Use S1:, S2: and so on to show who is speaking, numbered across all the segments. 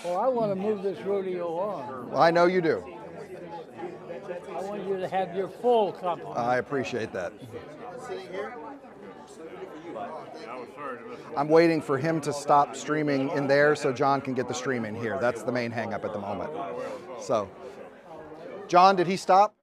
S1: Well, I want to move this rodeo on.
S2: Well, I know you do.
S1: I want you to have your full compliment.
S2: I appreciate that. I'm waiting for him to stop streaming in there so John can get the stream in here. That's the main hang up at the moment. So, John, did he stop?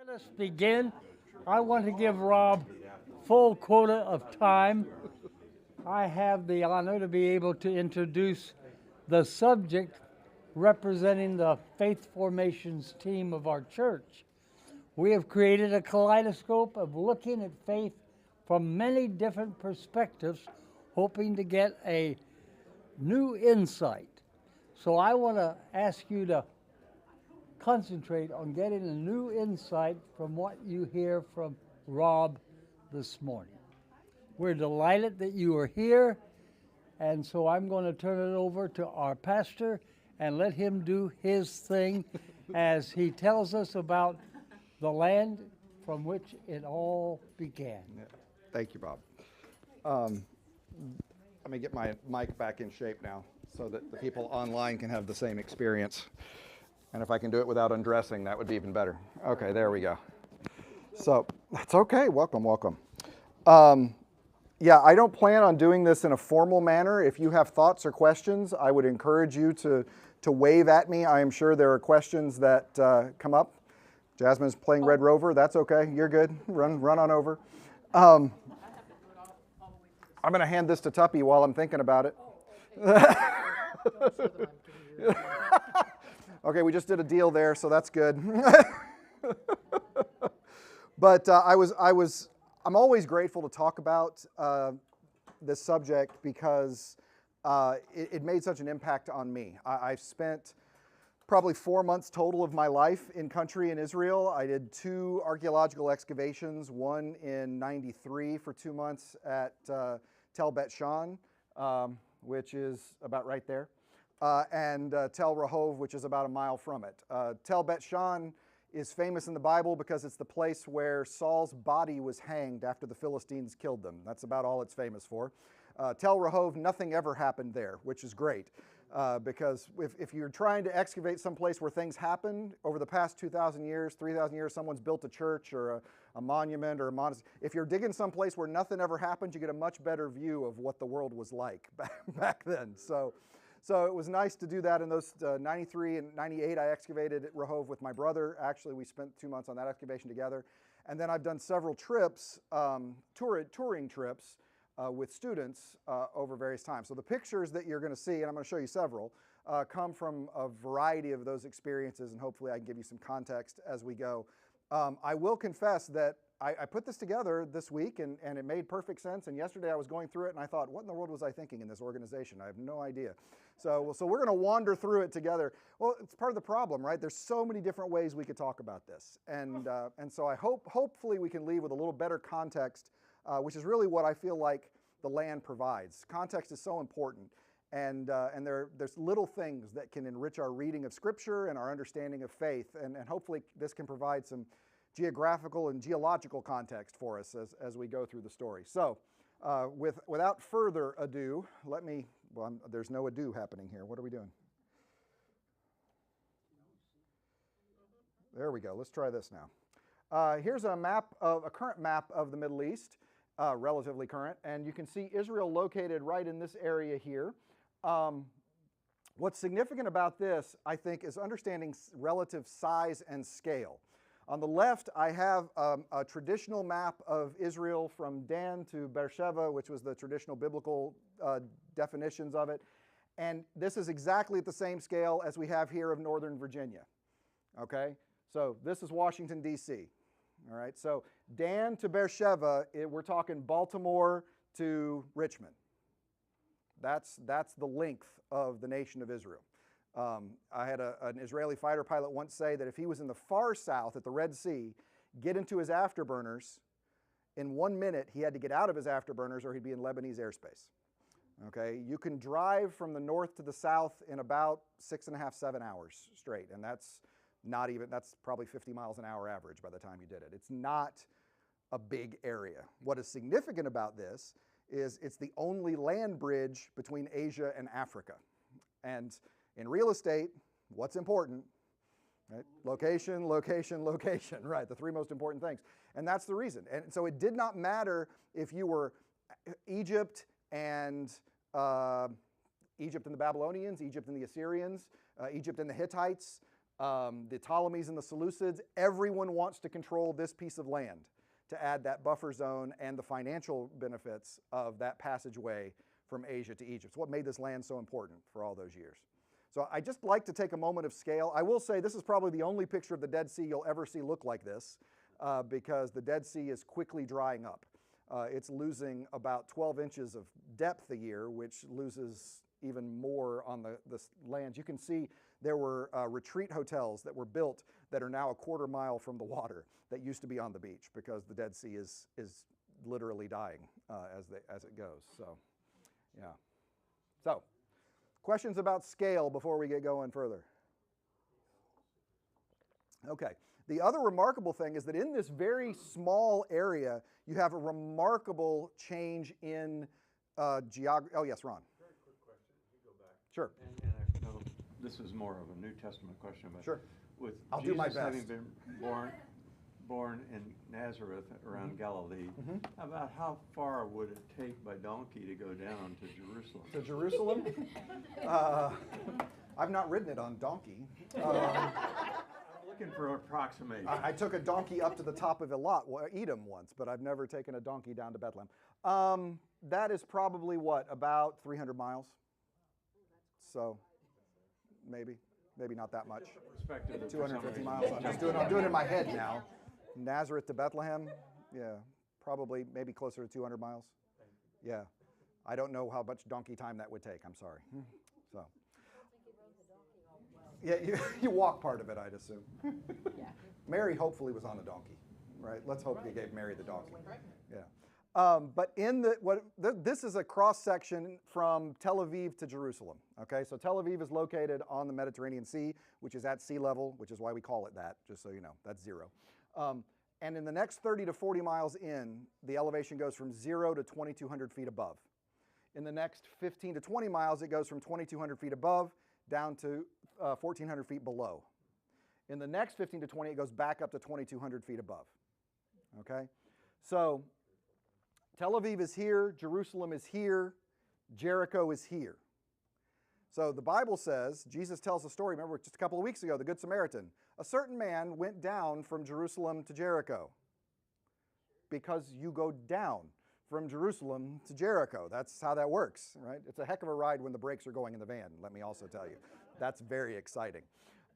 S1: Let us begin. I want to give Rob full quota of time. I have the honor to be able to introduce the subject representing the faith formations team of our church. We have created a kaleidoscope of looking at faith from many different perspectives, hoping to get a new insight. So I want to ask you to concentrate on getting a new insight from what you hear from Rob this morning. We're delighted that you are here, and so I'm going to turn it over to our pastor and let him do his thing as he tells us about the land from which it all began.
S2: Yeah. Thank you, Bob. Let me get my mic back in shape now so that the people online can have the same experience. And if I can do it without undressing, that would be even better. Okay, there we go. So that's okay. Welcome, welcome. Yeah, I don't plan on doing this in a formal manner. If you have thoughts or questions, I would encourage you to wave at me. I am sure there are questions that come up. Jasmine's playing Red Rover. That's okay. You're good. Run on over. I'm going to hand this to Tuppy while I'm thinking about it. Okay, we just did a deal there, so that's good. But I'm always grateful to talk about this subject because it made such an impact on me. I've spent probably 4 months total of my life in country in Israel. I did 2 archaeological excavations, one in '93 for 2 months at Tel Bet Shan, which is about right there. And Tel Rehov, which is about a mile from it. Tel Bet Shan is famous in the Bible because it's the place where Saul's body was hanged after the Philistines killed them. That's about all it's famous for. Tel Rehov, nothing ever happened there, which is great. Because if you're trying to excavate someplace where things happened over the past 2,000 years, 3,000 years, someone's built a church or a monument or a monastery. If you're digging someplace where nothing ever happened, you get a much better view of what the world was like back then. So it was nice to do that in those 93 and 98. I excavated at Rehov with my brother. Actually, we spent 2 months on that excavation together. And then I've done several trips, touring trips with students over various times. So the pictures that you're going to see, and I'm going to show you several, come from a variety of those experiences, and hopefully I can give you some context as we go. I will confess that I put this together this week, and it made perfect sense. And yesterday I was going through it, and I thought, what in the world was I thinking in this organization? I have no idea. So we're going to wander through it together. Well, it's part of the problem, right? There's so many different ways we could talk about this. And so I hopefully we can leave with a little better context, which is really what I feel like the land provides. Context is so important. And there's little things that can enrich our reading of Scripture and our understanding of faith. And hopefully this can provide some geographical and geological context for us as we go through the story. So without further ado, there's no ado happening here. What are we doing? There we go. Let's try this now. Here's a current map of the Middle East, relatively current, and you can see Israel located right in this area here. What's significant about this, I think, is understanding relative size and scale. On the left, I have a traditional map of Israel from Dan to Beersheba, which was the traditional biblical definitions of it. And this is exactly at the same scale as we have here of Northern Virginia. Okay? So this is Washington, D.C. All right? So Dan to Beersheba, we're talking Baltimore to Richmond. That's the length of the nation of Israel. I had an Israeli fighter pilot once say that if he was in the far south at the Red Sea, get into his afterburners, in 1 minute he had to get out of his afterburners or he'd be in Lebanese airspace. Okay, you can drive from the north to the south in about 6.5, 7 hours straight, and that's probably 50 miles an hour average by the time you did it. It's not a big area. What is significant about this is it's the only land bridge between Asia and Africa. And in real estate, what's important? Right? Location, location, location, right? The three most important things. And that's the reason. And so it did not matter if you were Egypt and Egypt and the Babylonians, Egypt and the Assyrians, Egypt and the Hittites, the Ptolemies and the Seleucids. Everyone wants to control this piece of land to add that buffer zone and the financial benefits of that passageway from Asia to Egypt. It's what made this land so important for all those years. So I just like to take a moment of scale. I will say this is probably the only picture of the Dead Sea you'll ever see look like this, because the Dead Sea is quickly drying up. It's losing about 12 inches of depth a year, which loses even more on the lands. You can see there were retreat hotels that were built that are now a quarter mile from the water that used to be on the beach, because the Dead Sea is literally dying as it goes. So, yeah. So, questions about scale before we get going further? Okay. The other remarkable thing is that in this very small area, you have a remarkable change in geography. Oh, yes, Ron.
S3: Very quick question. If you go back.
S2: Sure.
S3: And I know this is more of a New Testament question, but
S2: sure.
S3: With
S2: I'll
S3: Jesus
S2: do my best.
S3: having been born in Nazareth around Galilee, about how far would it take by donkey to go down to Jerusalem?
S2: To Jerusalem? I've not ridden it on donkey.
S3: I'm looking for an approximation.
S2: I took a donkey up to the top of Edom once, but I've never taken a donkey down to Bethlehem. That is probably what, about 300 miles? So maybe not that much. 250 miles. I'm doing it in my head now. Nazareth to Bethlehem, yeah, probably maybe closer to 200 miles. Yeah, I don't know how much donkey time that would take. I'm sorry. So. Yeah, you walk part of it, I'd assume. Mary hopefully was on a donkey, right? Let's hope they gave Mary the donkey. Yeah. But this is a cross section from Tel Aviv to Jerusalem. Okay, so Tel Aviv is located on the Mediterranean Sea, which is at sea level, which is why we call it that. Just so you know, that's zero. And in the next 30 to 40 miles in, the elevation goes from 0 to 2,200 feet above. In the next 15 to 20 miles, it goes from 2,200 feet above down to 1,400 feet below. In the next 15 to 20, it goes back up to 2,200 feet above. Okay, so Tel Aviv is here, Jerusalem is here, Jericho is here. So the Bible says, Jesus tells a story, remember just a couple of weeks ago, the Good Samaritan. A certain man went down from Jerusalem to Jericho, because you go down from Jerusalem to Jericho. That's how that works, right? It's a heck of a ride when the brakes are going in the van, let me also tell you. That's very exciting.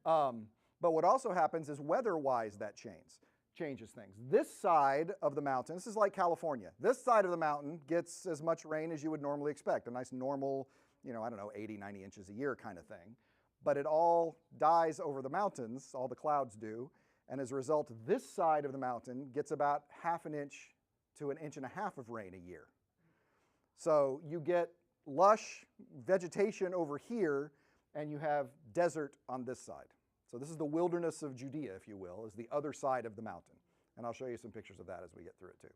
S2: But what also happens is weather-wise that changes things. This side of the mountain, this is like California. This side of the mountain gets as much rain as you would normally expect, a nice normal, 80, 90 inches a year kind of thing. But it all dies over the mountains, all the clouds do, and as a result, this side of the mountain gets about 1/2 inch to 1.5 inches of rain a year. So you get lush vegetation over here, and you have desert on this side. So this is the wilderness of Judea, if you will, is the other side of the mountain. And I'll show you some pictures of that as we get through it too.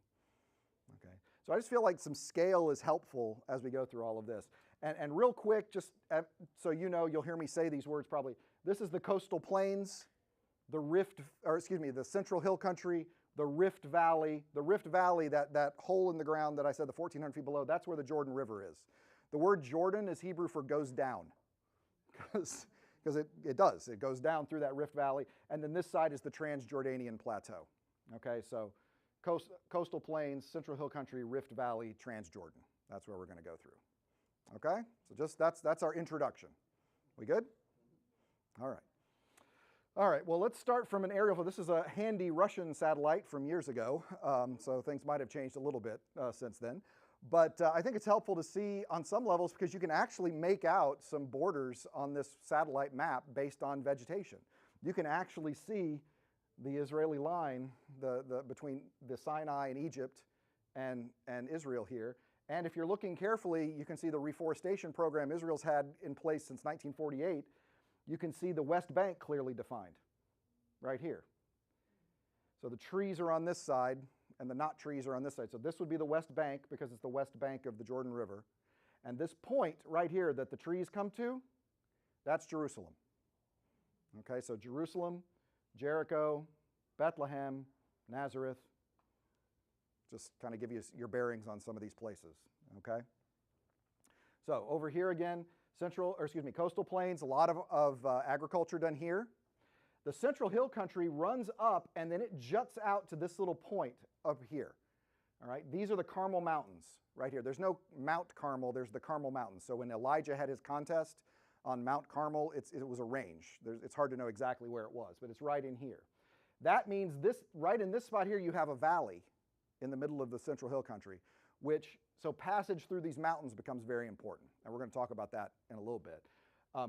S2: Okay. So I just feel like some scale is helpful as we go through all of this. And real quick, just so you know, you'll hear me say these words probably. This is the coastal plains, the Central Hill Country, the Rift Valley. The Rift Valley, that hole in the ground that I said, the 1,400 feet below, that's where the Jordan River is. The word Jordan is Hebrew for goes down, because it does. It goes down through that Rift Valley. And then this side is the Transjordanian Plateau. Okay, so coastal plains, Central Hill Country, Rift Valley, Transjordan. That's where we're going to go through. Okay, so just that's our introduction. We good? All right. All right, well, let's start from an aerial. This is a handy Russian satellite from years ago, so things might have changed a little bit since then. But I think it's helpful to see on some levels because you can actually make out some borders on this satellite map based on vegetation. You can actually see the Israeli line between the Sinai and Egypt and Israel here. And if you're looking carefully, you can see the reforestation program Israel's had in place since 1948. You can see the West Bank clearly defined right here. So the trees are on this side and the not trees are on this side. So this would be the West Bank because it's the West Bank of the Jordan River. And this point right here that the trees come to, that's Jerusalem. Okay, so Jerusalem, Jericho, Bethlehem, Nazareth. Just kind of give you your bearings on some of these places, okay? So over here again, coastal plains, a lot of agriculture done here. The central hill country runs up and then it juts out to this little point up here. All right, these are the Carmel Mountains right here. There's no Mount Carmel, there's the Carmel Mountains. So when Elijah had his contest on Mount Carmel, it was a range. It's hard to know exactly where it was, but it's right in here. That means right in this spot here, you have a valley in the middle of the central hill country, so passage through these mountains becomes very important. And we're going to talk about that in a little bit.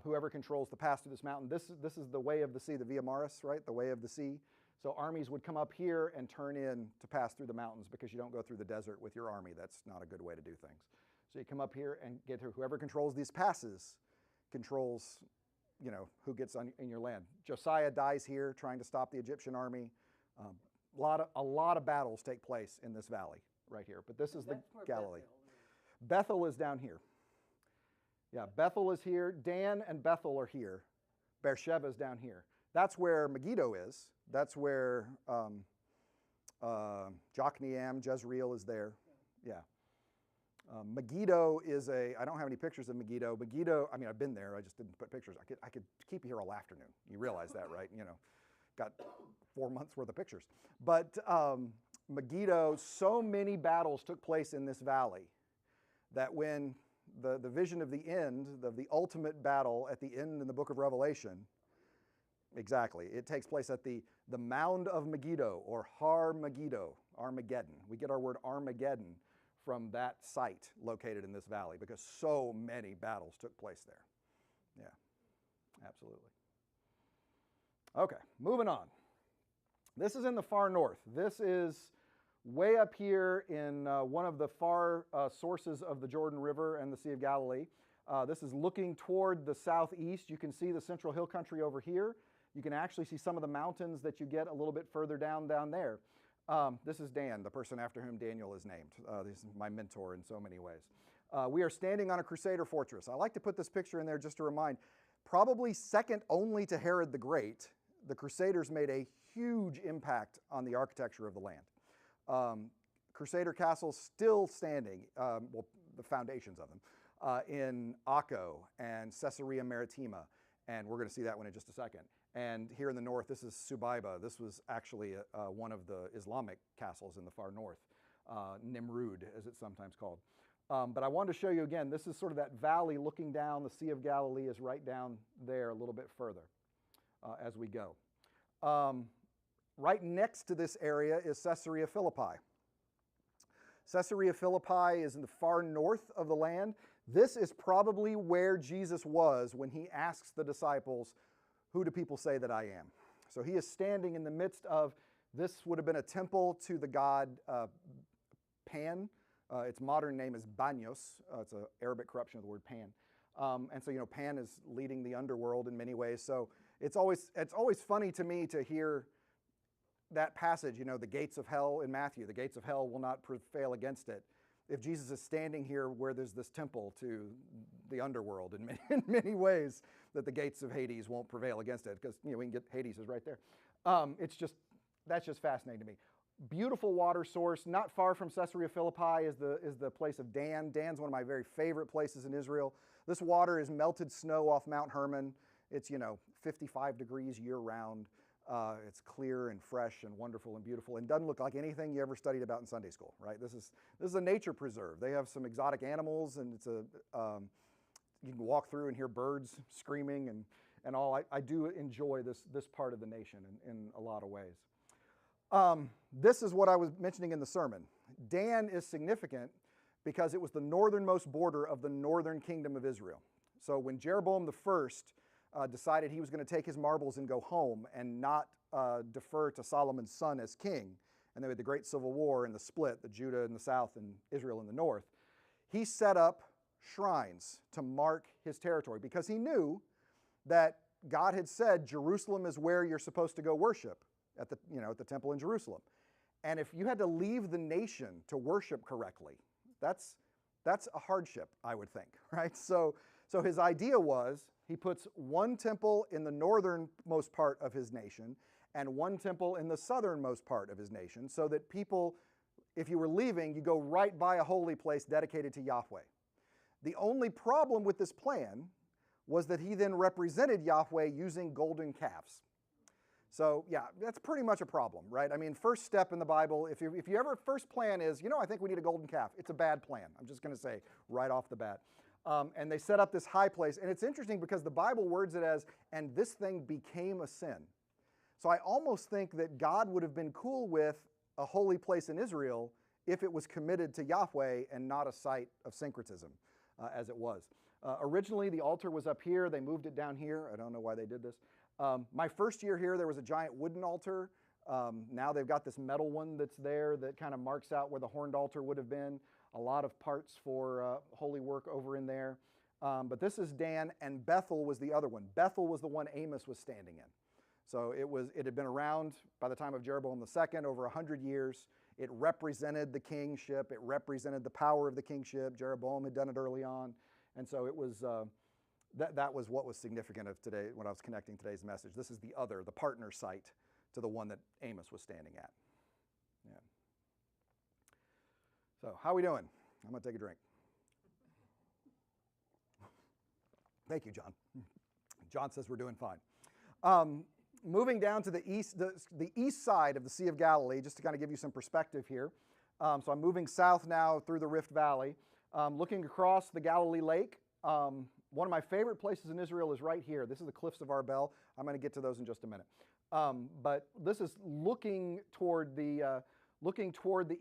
S2: Whoever controls the pass through this mountain, this is the way of the sea, the Via Maris, right? The way of the sea. So armies would come up here and turn in to pass through the mountains because you don't go through the desert with your army. That's not a good way to do things. So you come up here and get through. Whoever controls these passes controls, who gets in your land. Josiah dies here trying to stop the Egyptian army. A lot of battles take place in this valley right here. But this is the Galilee. Bethel is down here. Yeah, Bethel is here. Dan and Bethel are here. Beersheba is down here. That's where Megiddo is. That's where Jokneam, Jezreel is there. Yeah. Megiddo is I don't have any pictures of Megiddo. Megiddo, I mean, I've been there. I just didn't put pictures. I could keep you here all afternoon. You realize that, right? Got 4 months worth of pictures. But Megiddo, so many battles took place in this valley that when the vision of the end, of the ultimate battle at the end in the book of Revelation, exactly, it takes place at the Mound of Megiddo, or Har Megiddo, Armageddon. We get our word Armageddon from that site located in this valley because so many battles took place there. Yeah, absolutely. Okay, moving on. This is in the far north. This is way up here in one of the far sources of the Jordan River and the Sea of Galilee. This is looking toward the southeast. You can see the central hill country over here. You can actually see some of the mountains that you get a little bit further down there. This is Dan, the person after whom Daniel is named. This is my mentor in so many ways. We are standing on a Crusader fortress. I like to put this picture in there just to remind, probably second only to Herod the Great, the Crusaders made a huge impact on the architecture of the land. Crusader castles still standing, well, the foundations of them, in Akko and Caesarea Maritima, and we're going to see that one in just a second. And here in the north, this is Subaiba. This was actually one of the Islamic castles in the far north, Nimrud, as it's sometimes called. But I wanted to show you again, this is sort of that valley looking down. The Sea of Galilee is right down there a little bit further as we go. Right next to this area is Caesarea Philippi. Caesarea Philippi is in the far north of the land. This is probably where Jesus was when he asks the disciples, "Who do people say that I am?" So he is standing in the midst of, this would have been a temple to the god Pan. Its modern name is Banyos. It's an Arabic corruption of the word Pan. And so, Pan is leading the underworld in many ways. So it's always funny to me to hear that passage, the gates of hell in Matthew, the gates of hell will not prevail against it. If Jesus is standing here where there's this temple to the underworld in many ways, that the gates of Hades won't prevail against it, because we can get Hades is right there. That's just fascinating to me. Beautiful water source, not far from Caesarea Philippi is the place of Dan. Dan's one of my very favorite places in Israel. This water is melted snow off Mount Hermon. It's 55 degrees year round. It's clear and fresh and wonderful and beautiful and doesn't look like anything you ever studied about in Sunday school, right? This is a nature preserve. They have some exotic animals, and it's you can walk through and hear birds screaming and all. I do enjoy this part of the nation in a lot of ways. This is what I was mentioning in the sermon. Dan is significant because it was the northernmost border of the northern kingdom of Israel. So when Jeroboam the first decided he was going to take his marbles and go home and not defer to Solomon's son as king, and they had the great civil war and the split, the Judah in the south and Israel in the north, he set up shrines to mark his territory because he knew that God had said Jerusalem is where you're supposed to go worship at the temple in Jerusalem. And if you had to leave the nation to worship correctly, that's a hardship, I would think, right? So his idea was he puts one temple in the northernmost part of his nation and one temple in the southernmost part of his nation, so that people, if you were leaving, you go right by a holy place dedicated to Yahweh. The only problem with this plan was that he then represented Yahweh using golden calves. So yeah, that's pretty much a problem, right? I mean, first step in the Bible, if you ever, first plan is, I think we need a golden calf. It's a bad plan. I'm just going to say right off the bat. And they set up this high place. And it's interesting because the Bible words it as, and this thing became a sin. So I almost think that God would have been cool with a holy place in Israel if it was committed to Yahweh and not a site of syncretism, as it was. Originally, the altar was up here. They moved it down here. I don't know why they did this. My first year here, there was a giant wooden altar. Now they've got this metal one that's there that kind of marks out where the horned altar would have been. A lot of parts for holy work over in there. But this is Dan, and Bethel was the other one. Bethel was the one Amos was standing in. So it had been around by the time of Jeroboam II, over 100 years. It represented the kingship. It represented the power of the kingship. Jeroboam had done it early on. And so it was, that was what was significant of today when I was connecting today's message. This is the partner site to the one that Amos was standing at. Yeah. So how are we doing? I'm going to take a drink. Thank you, John. John says we're doing fine. Moving down to the east side of the Sea of Galilee, just to kind of give you some perspective here. So I'm moving south now through the Rift Valley, looking across the Galilee Lake. One of my favorite places in Israel is right here. This is the Cliffs of Arbel. I'm going to get to those in just a minute. But this is looking toward the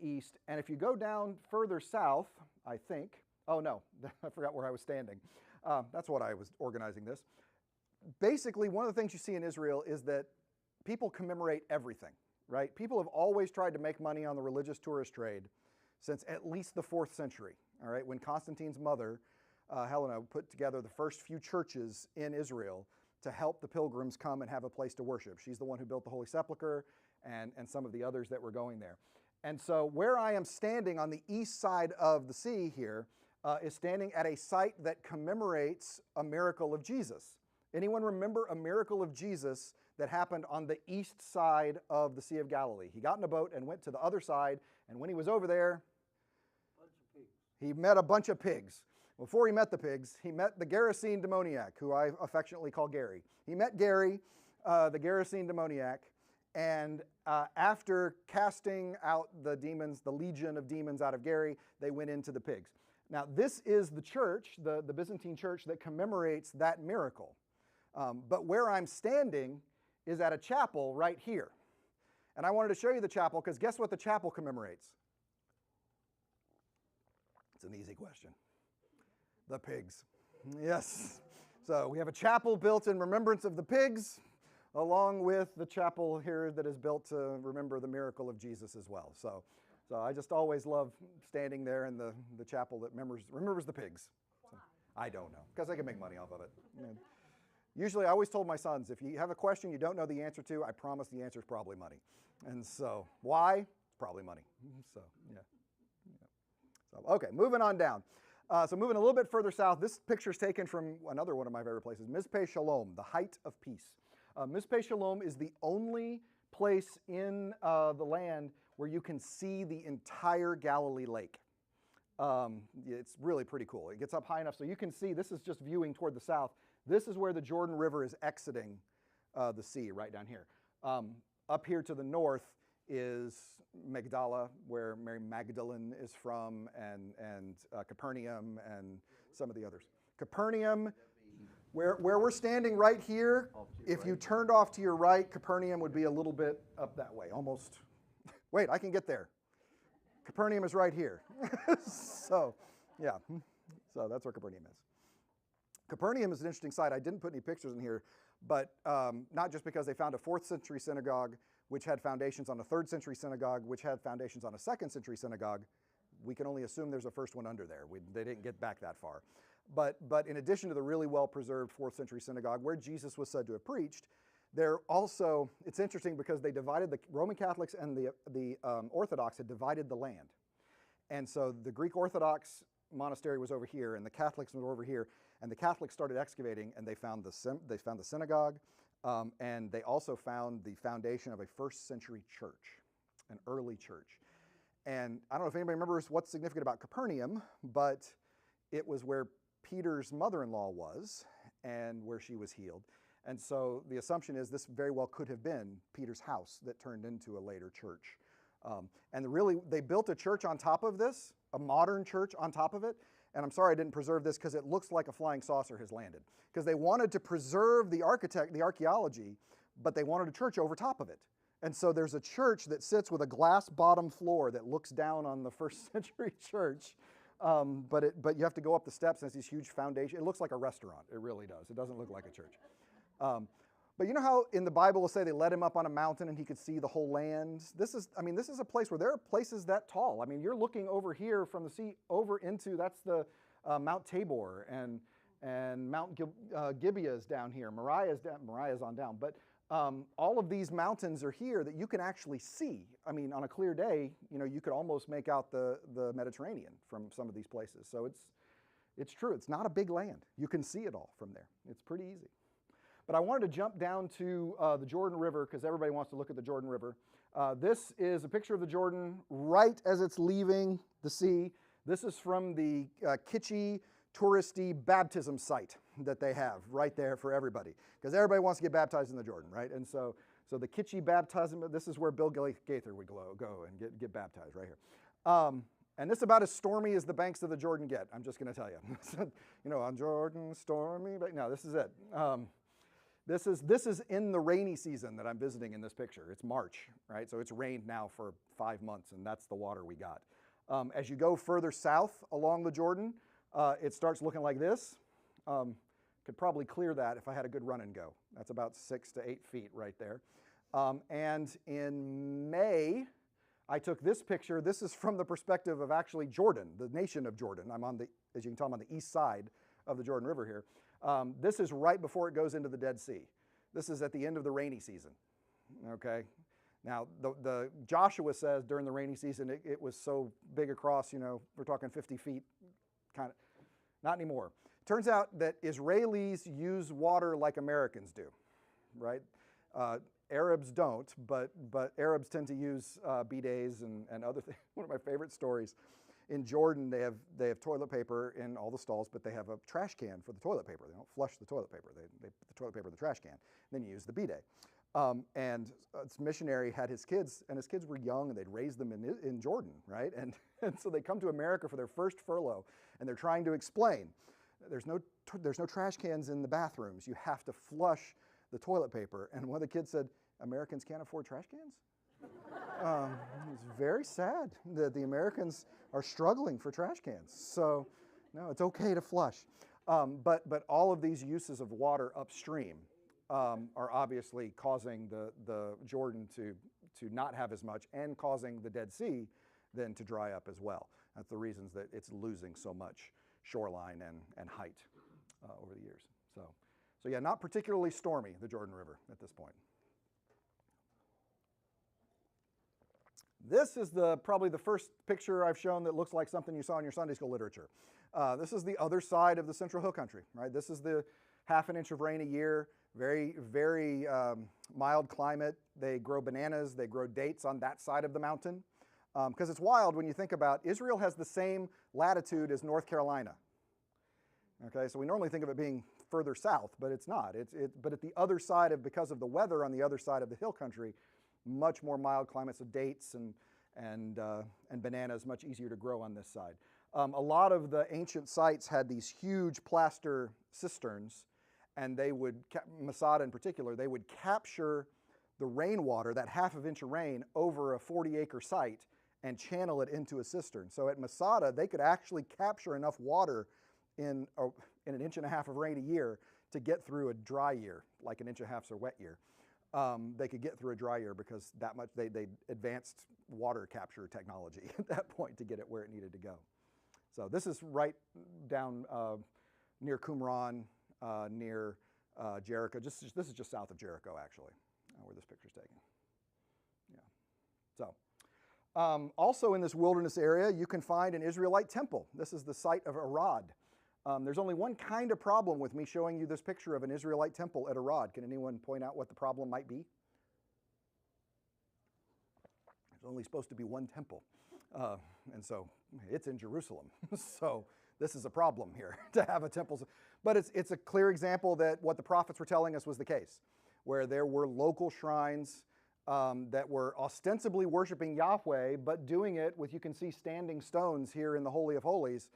S2: east. And if you go down further south, I think, oh no, I forgot where I was standing. That's what I was organizing this. Basically, one of the things you see in Israel is that people commemorate everything, right? People have always tried to make money on the religious tourist trade since at least the 4th century, all right? When Constantine's mother, Helena, put together the first few churches in Israel to help the pilgrims come and have a place to worship. She's the one who built the Holy Sepulchre and some of the others that were going there. And so where I am standing on the east side of the sea here is standing at a site that commemorates a miracle of Jesus. Anyone remember a miracle of Jesus that happened on the east side of the Sea of Galilee? He got in a boat and went to the other side, and when he was over there, he met a bunch of pigs. Before he met the pigs, he met the Gerasene demoniac, who I affectionately call Gary. He met Gary, the Gerasene demoniac, and after casting out the demons, the legion of demons out of Gary, they went into the pigs. Now, this is the church, the Byzantine church, that commemorates that miracle. But where I'm standing is at a chapel right here. And I wanted to show you the chapel because guess what the chapel commemorates? It's an easy question. The pigs. Yes. So we have a chapel built in remembrance of the pigs, along with the chapel here that is built to remember the miracle of Jesus as well. So I just always love standing there in the chapel that remembers the pigs. So, I don't know, because I can make money off of it. Usually I always told my sons, if you have a question you don't know the answer to, I promise the answer is probably money. And so, why? It's probably money. So, yeah. So, okay, moving on down. So moving a little bit further south, this picture is taken from another one of my favorite places, Mizpeh Shalom, the height of peace. Mizpeh Shalom is the only place in the land where you can see the entire Galilee Lake. It's really pretty cool. It gets up high enough so you can see, this is just viewing toward the south. This is where the Jordan River is exiting the sea, right down here. Up here to the north is Magdala, where Mary Magdalene is from, and Capernaum, and some of the others. Capernaum, where we're standing right here, if you turned off to your right, Capernaum would be a little bit up that way, almost. Wait, I can get there. Capernaum is right here. So, yeah, so that's where Capernaum is. Capernaum is an interesting site. I didn't put any pictures in here, but not just because they found a 4th century synagogue, which had foundations on a 3rd century synagogue, which had foundations on a 2nd century synagogue. We can only assume there's a first one under there. They didn't get back that far. But in addition to the really well-preserved 4th century synagogue where Jesus was said to have preached, there also, it's interesting because they divided, the Roman Catholics and the Orthodox had divided the land. And so the Greek Orthodox monastery was over here and the Catholics were over here, and the Catholics started excavating and they found the synagogue, and they also found the foundation of a 1st century church, an early church. And I don't know if anybody remembers what's significant about Capernaum, but it was where Peter's mother-in-law was and where she was healed. And so the assumption is this very well could have been Peter's house that turned into a later church. They built a church on top of this, a modern church on top of it. And I'm sorry I didn't preserve this because it looks like a flying saucer has landed. Because they wanted to preserve the archaeology, but they wanted a church over top of it. And so there's a church that sits with a glass bottom floor that looks down on the 1st century church. But you have to go up the steps and it's these huge foundations. It looks like a restaurant. It really does. It doesn't look like a church. But you know how in the Bible will say they led him up on a mountain and he could see the whole land? This is a place where there are places that tall. I mean, you're looking over here from the sea over into, that's the Mount Tabor, and Mount Gibeah is down here. Moriah's on down. But all of these mountains are here that you can actually see. I mean, on a clear day, you could almost make out the Mediterranean from some of these places. So it's true. It's not a big land. You can see it all from there. It's pretty easy. But I wanted to jump down to the Jordan River because everybody wants to look at the Jordan River. This is a picture of the Jordan right as it's leaving the sea. This is from the kitschy, touristy baptism site that they have right there for everybody, because everybody wants to get baptized in the Jordan, right? And so the kitschy baptism, this is where Bill Gaither would go and get baptized right here. And this is about as stormy as the banks of the Jordan get, I'm just going to tell you. On Jordan, stormy, but no, this is it. This is in the rainy season that I'm visiting in this picture. It's March, right? So it's rained now for 5 months, and that's the water we got. As you go further south along the Jordan, it starts looking like this. Could probably clear that if I had a good run and go. That's about 6 to 8 feet right there. And in May, I took this picture. This is from the perspective of actually Jordan, the nation of Jordan. I'm as you can tell, I'm on the east side of the Jordan River here. This is right before it goes into the Dead Sea. This is at the end of the rainy season, okay? Now, the Joshua says during the rainy season, it was so big across, we're talking 50 feet, kind of, not anymore. Turns out that Israelis use water like Americans do, right? Arabs don't, but Arabs tend to use bidets and other things. One of my favorite stories. In Jordan, they have toilet paper in all the stalls, but they have a trash can for the toilet paper. They don't flush the toilet paper. They put the toilet paper in the trash can. Then you use the bidet. And this missionary had his kids, and his kids were young, and they'd raised them in Jordan, right? And so they come to America for their first furlough, and they're trying to explain, there's no trash cans in the bathrooms. You have to flush the toilet paper. And one of the kids said, Americans can't afford trash cans? It's very sad that the Americans are struggling for trash cans. So, no, it's okay to flush. But all of these uses of water upstream are obviously causing the Jordan to not have as much, and causing the Dead Sea then to dry up as well. That's the reasons that it's losing so much shoreline and height over the years. So yeah, not particularly stormy, the Jordan River at this point. This is probably the first picture I've shown that looks like something you saw in your Sunday school literature. This is the other side of the Central Hill Country, right? This is the half an inch of rain a year, very, very mild climate. They grow bananas, they grow dates on that side of the mountain. Because it's wild when you think about Israel has the same latitude as North Carolina. Okay, so we normally think of it being further south, but it's not. But at the other side because of the weather on the other side of the hill country, much more mild climates of dates and bananas, much easier to grow on this side. A lot of the ancient sites had these huge plaster cisterns, and they would, Masada in particular, they would capture the rainwater, that half of inch of rain, over a 40-acre site, and channel it into a cistern. So at Masada, they could actually capture enough water in an inch and a half of rain a year to get through a dry year, like an inch and a half is a wet year. They could get through a dry year because that much they advanced water capture technology at that point to get it where it needed to go. So this is right down near Qumran, near Jericho. This is just south of Jericho, actually, where this picture's taken. Yeah. So. Also in this wilderness area, you can find an Israelite temple. This is the site of Arad. There's only one kind of problem with me showing you this picture of an Israelite temple at Arad. Can anyone point out what the problem might be? There's only supposed to be one temple. And so it's in Jerusalem. So this is a problem here to have a temple. But it's a clear example that what the prophets were telling us was the case, where there were local shrines that were ostensibly worshiping Yahweh, but doing it with, you can see standing stones here in the Holy of Holies,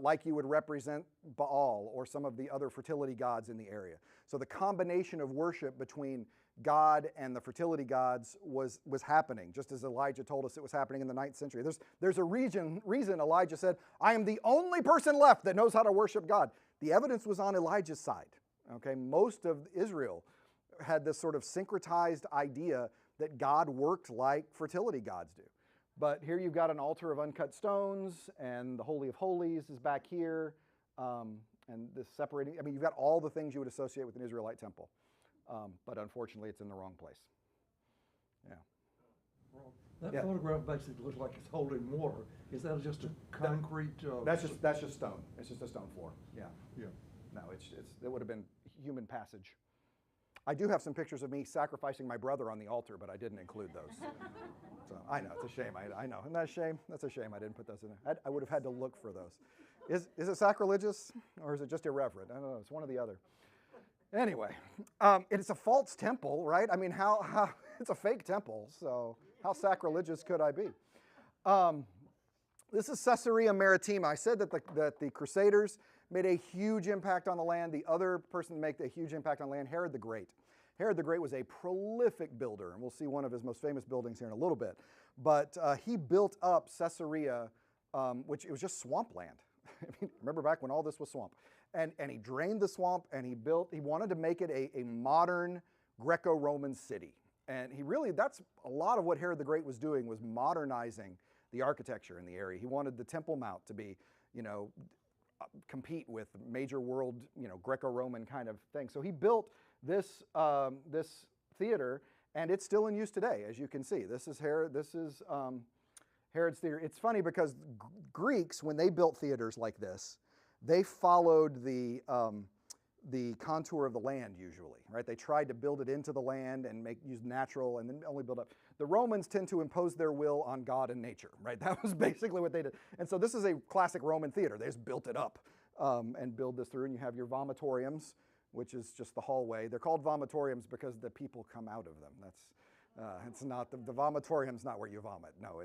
S2: like you would represent Baal or some of the other fertility gods in the area. So the combination of worship between God and the fertility gods was happening, just as Elijah told us it was happening in the 9th century. There's a reason Elijah said, I am the only person left that knows how to worship God. The evidence was on Elijah's side. Okay, most of Israel had this sort of syncretized idea that God worked like fertility gods do. But here you've got an altar of uncut stones, and the Holy of Holies is back here, and this separating, I mean, you've got all the things you would associate with an Israelite temple. But unfortunately, it's in the wrong place. Yeah.
S4: That
S2: Yeah.
S4: photograph basically looks like it's holding water. Is that just a concrete?
S2: That's just stone. It's just a stone floor. Yeah.
S4: Yeah.
S2: No, it would have been human passage. I do have some pictures of me sacrificing my brother on the altar, but I didn't include those. So I know, it's a shame. I know. Isn't that a shame? That's a shame I didn't put those in there. I would have had to look for those. Is it sacrilegious or is it just irreverent? I don't know. It's one or the other. Anyway, it's a false temple, right? I mean, how it's a fake temple, so how sacrilegious could I be? This is Caesarea Maritima. I said that the Crusaders made a huge impact on the land. The other person to make a huge impact on land, Herod the Great. Herod the Great was a prolific builder, and we'll see one of his most famous buildings here in a little bit. But he built up Caesarea, which it was just swampland. I mean, remember back when all this was swamp. And he drained the swamp, and he wanted to make it a modern Greco-Roman city. And that's a lot of what Herod the Great was doing, was modernizing the architecture in the area. He wanted the Temple Mount to be, compete with major world, Greco-Roman kind of thing. So he built this theater, and it's still in use today, as you can see. This is Herod's theater. It's funny because Greeks, when they built theaters like this, they followed the contour of the land usually, right? They tried to build it into the land and use natural and then only build up. The Romans tend to impose their will on God and nature, right? That was basically what they did. And so this is a classic Roman theater. They just built it up and build this through. And you have your vomitoriums, which is just the hallway. They're called vomitoriums because the people come out of them. It's not, the vomitorium's not where you vomit. No,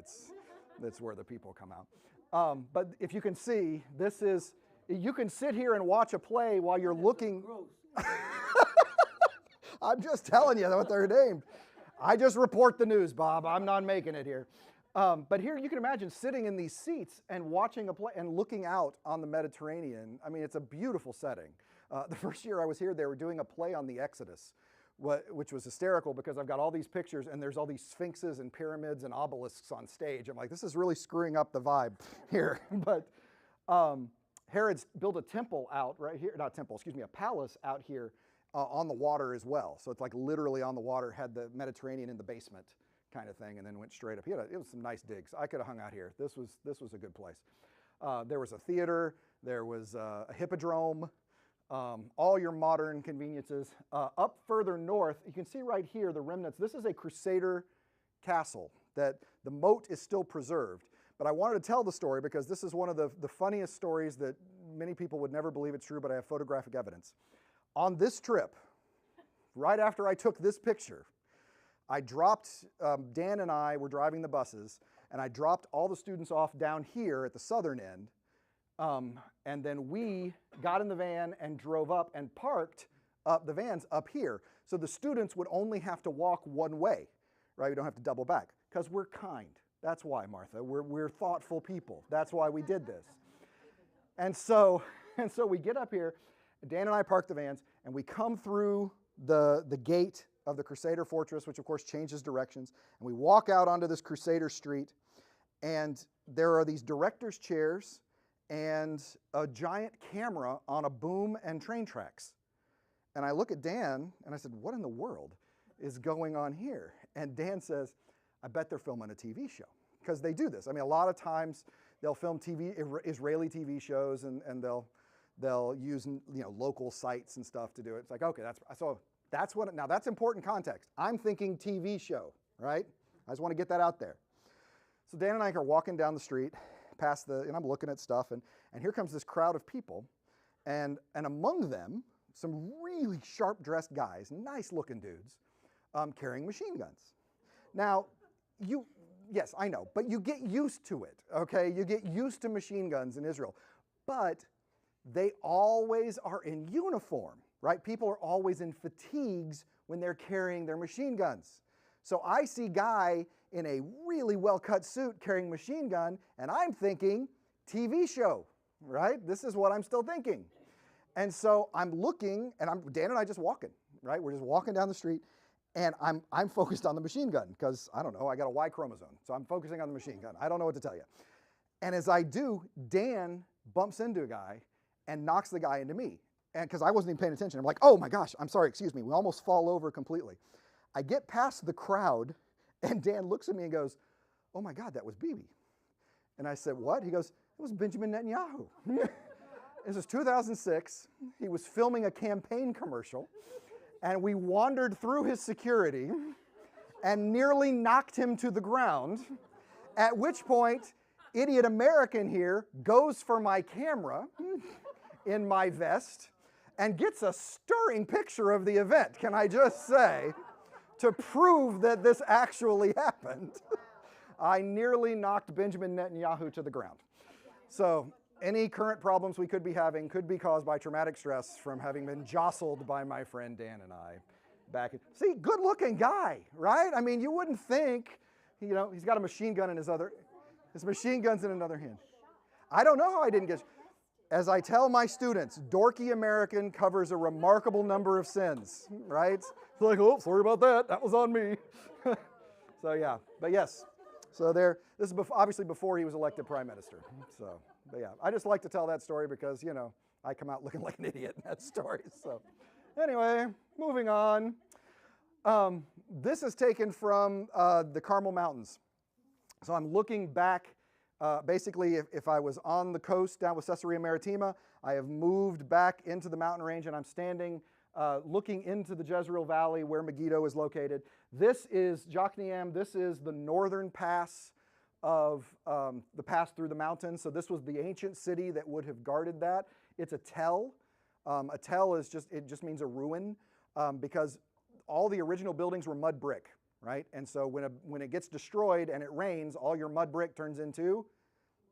S2: that's where the people come out. But if you can see, you can sit here and watch a play while you're looking. I'm just telling you what they're named. I just report the news, Bob. I'm not making it here. But here you can imagine sitting in these seats and watching a play and looking out on the Mediterranean. I mean, it's a beautiful setting. The first year I was here, they were doing a play on the Exodus, which was hysterical because I've got all these pictures and there's all these sphinxes and pyramids and obelisks on stage. I'm like, this is really screwing up the vibe here. But Herod's built a temple out right here, a palace out here on the water as well. So it's like literally on the water, had the Mediterranean in the basement kind of thing, and then went straight up. It was some nice digs. I could have hung out here. This was a good place. There was a theater, there was a hippodrome, all your modern conveniences. Up further north, you can see right here the remnants. This is a Crusader castle that the moat is still preserved. But I wanted to tell the story because this is one of the funniest stories that many people would never believe it's true, but I have photographic evidence. On this trip, right after I took this picture, I dropped, Dan and I were driving the buses, and I dropped all the students off down here at the southern end, and then we got in the van and drove up and parked the vans up here. So the students would only have to walk one way, right? We don't have to double back because we're kind. That's why, Martha. We're thoughtful people. That's why we did this. And so we get up here, Dan and I park the vans, and we come through the gate of the Crusader Fortress, which of course changes directions, and we walk out onto this Crusader Street, and there are these director's chairs and a giant camera on a boom and train tracks. And I look at Dan, and I said, what in the world is going on here? And Dan says, I bet they're filming a TV show, because they do this. I mean, a lot of times they'll film Israeli TV shows, and they'll use local sites and stuff to do it. It's like, okay, now that's important context. I'm thinking TV show, right? I just want to get that out there. So Dan and I are walking down the street and I'm looking at stuff, and here comes this crowd of people, and among them, some really sharp-dressed guys, nice-looking dudes, carrying machine guns. Now, yes, I know, but you get used to it, okay? You get used to machine guns in Israel, but they always are in uniform, right? People are always in fatigues when they're carrying their machine guns. So I see Guy in a really well-cut suit carrying a machine gun, and I'm thinking TV show, right? This is what I'm still thinking. And so I'm looking, and Dan and I just walking, right? We're just walking down the street, and I'm focused on the machine gun because, I don't know, I got a Y chromosome, so I'm focusing on the machine gun. I don't know what to tell you. And as I do, Dan bumps into a guy and knocks the guy into me. And because I wasn't even paying attention, I'm like, oh my gosh, I'm sorry, excuse me. We almost fall over completely. I get past the crowd, and Dan looks at me and goes, oh my God, that was Bibi. And I said, what? He goes, it was Benjamin Netanyahu. This was 2006. He was filming a campaign commercial, and we wandered through his security and nearly knocked him to the ground, at which point, idiot American here goes for my camera in my vest and gets a stirring picture of the event, can I just say, to prove that this actually happened. I nearly knocked Benjamin Netanyahu to the ground. So any current problems we could be having could be caused by traumatic stress from having been jostled by my friend Dan and I back in. See, good looking guy, right? I mean, you wouldn't think, he's got a machine gun in his machine gun's in another hand. I don't know how I didn't get, as I tell my students, dorky American covers a remarkable number of sins, right? It's like, oh, sorry about that. That was on me. So yeah, but yes. So this is obviously before he was elected prime minister. So, but yeah, I just like to tell that story because, I come out looking like an idiot in that story. So anyway, moving on. This is taken from the Carmel Mountains. So I'm looking back, basically if I was on the coast down with Caesarea Maritima, I have moved back into the mountain range, and I'm standing looking into the Jezreel Valley where Megiddo is located. This is Jokneam. This is the northern pass of the pass through the mountains. So this was the ancient city that would have guarded that. It's a tell. A tell is just means a ruin because all the original buildings were mud brick, right? And so when it gets destroyed and it rains, all your mud brick turns into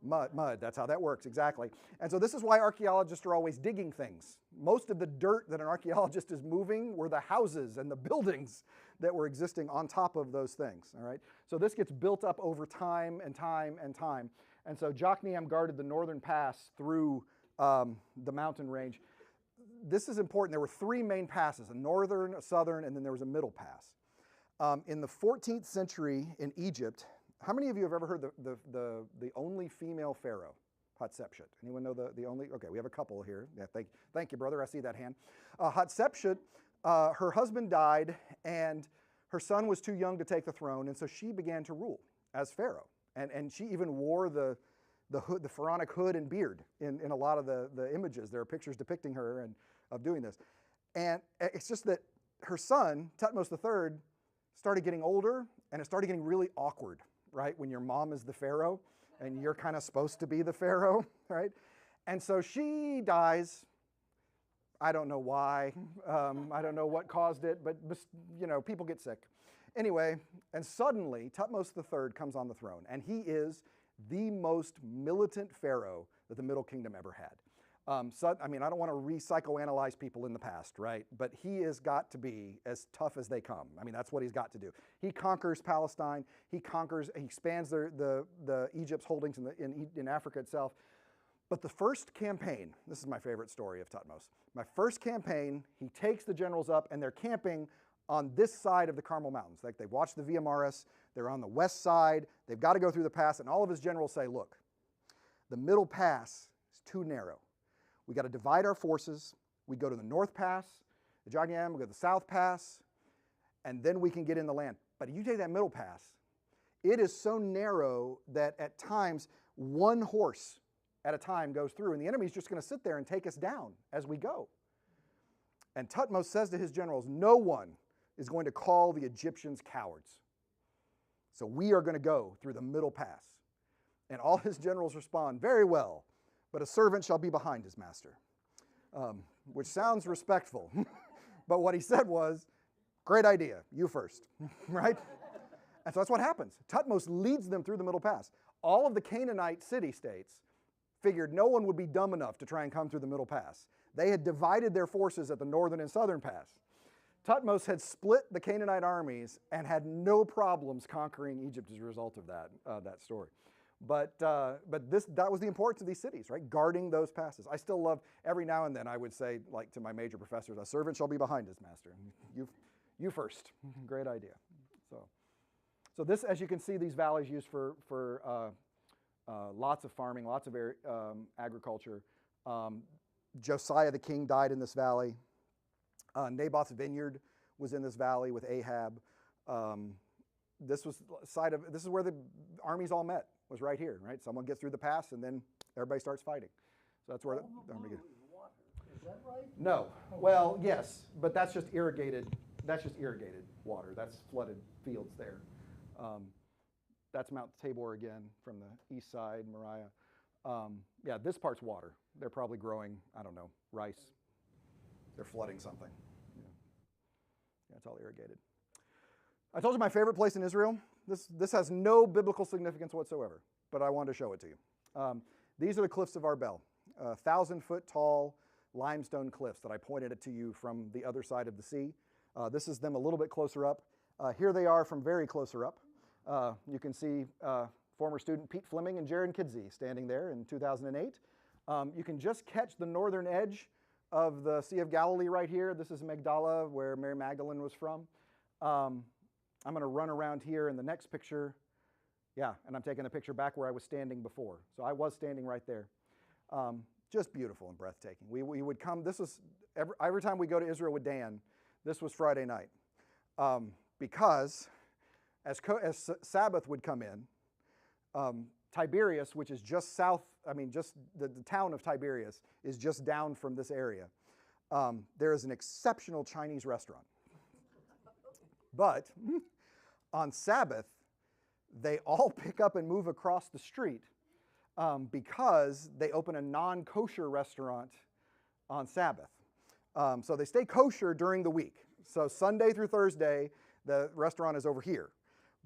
S2: mud. That's how that works, exactly. And so this is why archaeologists are always digging things. Most of the dirt that an archaeologist is moving were the houses and the buildings that were existing on top of those things, all right? So this gets built up over time and time and time. And so Jokneam guarded the northern pass through the mountain range. This is important. There were three main passes, a northern, a southern, and then there was a middle pass. In the 14th century in Egypt, how many of you have ever heard the only female pharaoh, Hatshepsut? Anyone know the only? Okay, we have a couple here. Yeah, thank you, brother. I see that hand. Hatshepsut, her husband died, and her son was too young to take the throne, and so she began to rule as pharaoh. And she even wore the pharaonic hood and beard in a lot of the images. There are pictures depicting her and of doing this. And it's just that her son, Thutmose III, started getting older, and it started getting really awkward, right? When your mom is the pharaoh, and you're kind of supposed to be the pharaoh, right? And so she dies. I don't know why. I don't know what caused it, but people get sick. Anyway, and suddenly Thutmose III comes on the throne, and he is the most militant pharaoh that the Middle Kingdom ever had. I mean, I don't want to re-psychoanalyze people in the past, right? But he has got to be as tough as they come. I mean, that's what he's got to do. He conquers Palestine. He expands the Egypt's holdings in Africa itself. But the first campaign, this is my favorite story of Thutmose. My first campaign, he takes the generals up, and they're camping on this side of the Carmel Mountains. Like, they've watched the Via Maris. They're on the west side. They've got to go through the pass, and all of his generals say, look, the middle pass is too narrow. We got to divide our forces. We go to the North Pass, the Jognam, we go to the South Pass, and then we can get in the land. But you take that middle pass, it is so narrow that at times one horse at a time goes through, and the enemy's just going to sit there and take us down as we go. And Thutmose says to his generals, no one is going to call the Egyptians cowards. So we are going to go through the middle pass. And all his generals respond, very well, but a servant shall be behind his master, which sounds respectful. But what he said was, great idea, you first, right? And so that's what happens. Thutmose leads them through the middle pass. All of the Canaanite city-states figured no one would be dumb enough to try and come through the middle pass. They had divided their forces at the northern and southern pass. Thutmose had split the Canaanite armies and had no problems conquering Egypt as a result of that story. But that was the importance of these cities, right? Guarding those passes. I still love, every now and then I would say, like to my major professors, a servant shall be behind his master. You first. Great idea. So this, as you can see, these valleys used for lots of farming, lots of agriculture. Josiah the king died in this valley. Naboth's vineyard was in this valley with Ahab. This is where the armies all met, was right here, right? Someone gets through the pass and then everybody starts fighting. So that's where
S1: Is that right?
S2: No. Well, yes, but that's just irrigated water. That's flooded fields there. That's Mount Tabor again from the east side, Moriah. Yeah, this part's water. They're probably growing, I don't know, rice. They're flooding something. Yeah, it's all irrigated. I told you my favorite place in Israel. This has no biblical significance whatsoever, but I wanted to show it to you. These are the cliffs of Arbel, 1,000-foot tall limestone cliffs that I pointed it to you from the other side of the sea. This is them a little bit closer up. Here they are from very closer up. You can see former student Pete Fleming and Jaron Kidsey standing there in 2008. You can just catch the northern edge of the Sea of Galilee right here. This is Magdala, where Mary Magdalene was from. I'm going to run around here in the next picture. Yeah, and I'm taking a picture back where I was standing before. So I was standing right there. Just beautiful and breathtaking. We would come, this was, every time we go to Israel with Dan, this was Friday night. Because as Sabbath would come in, Tiberias, which is just south, just the town of Tiberias is just down from this area. There is an exceptional Chinese restaurant. But on Sabbath, they all pick up and move across the street because they open a non-kosher restaurant on Sabbath. So they stay kosher during the week. So Sunday through Thursday, the restaurant is over here.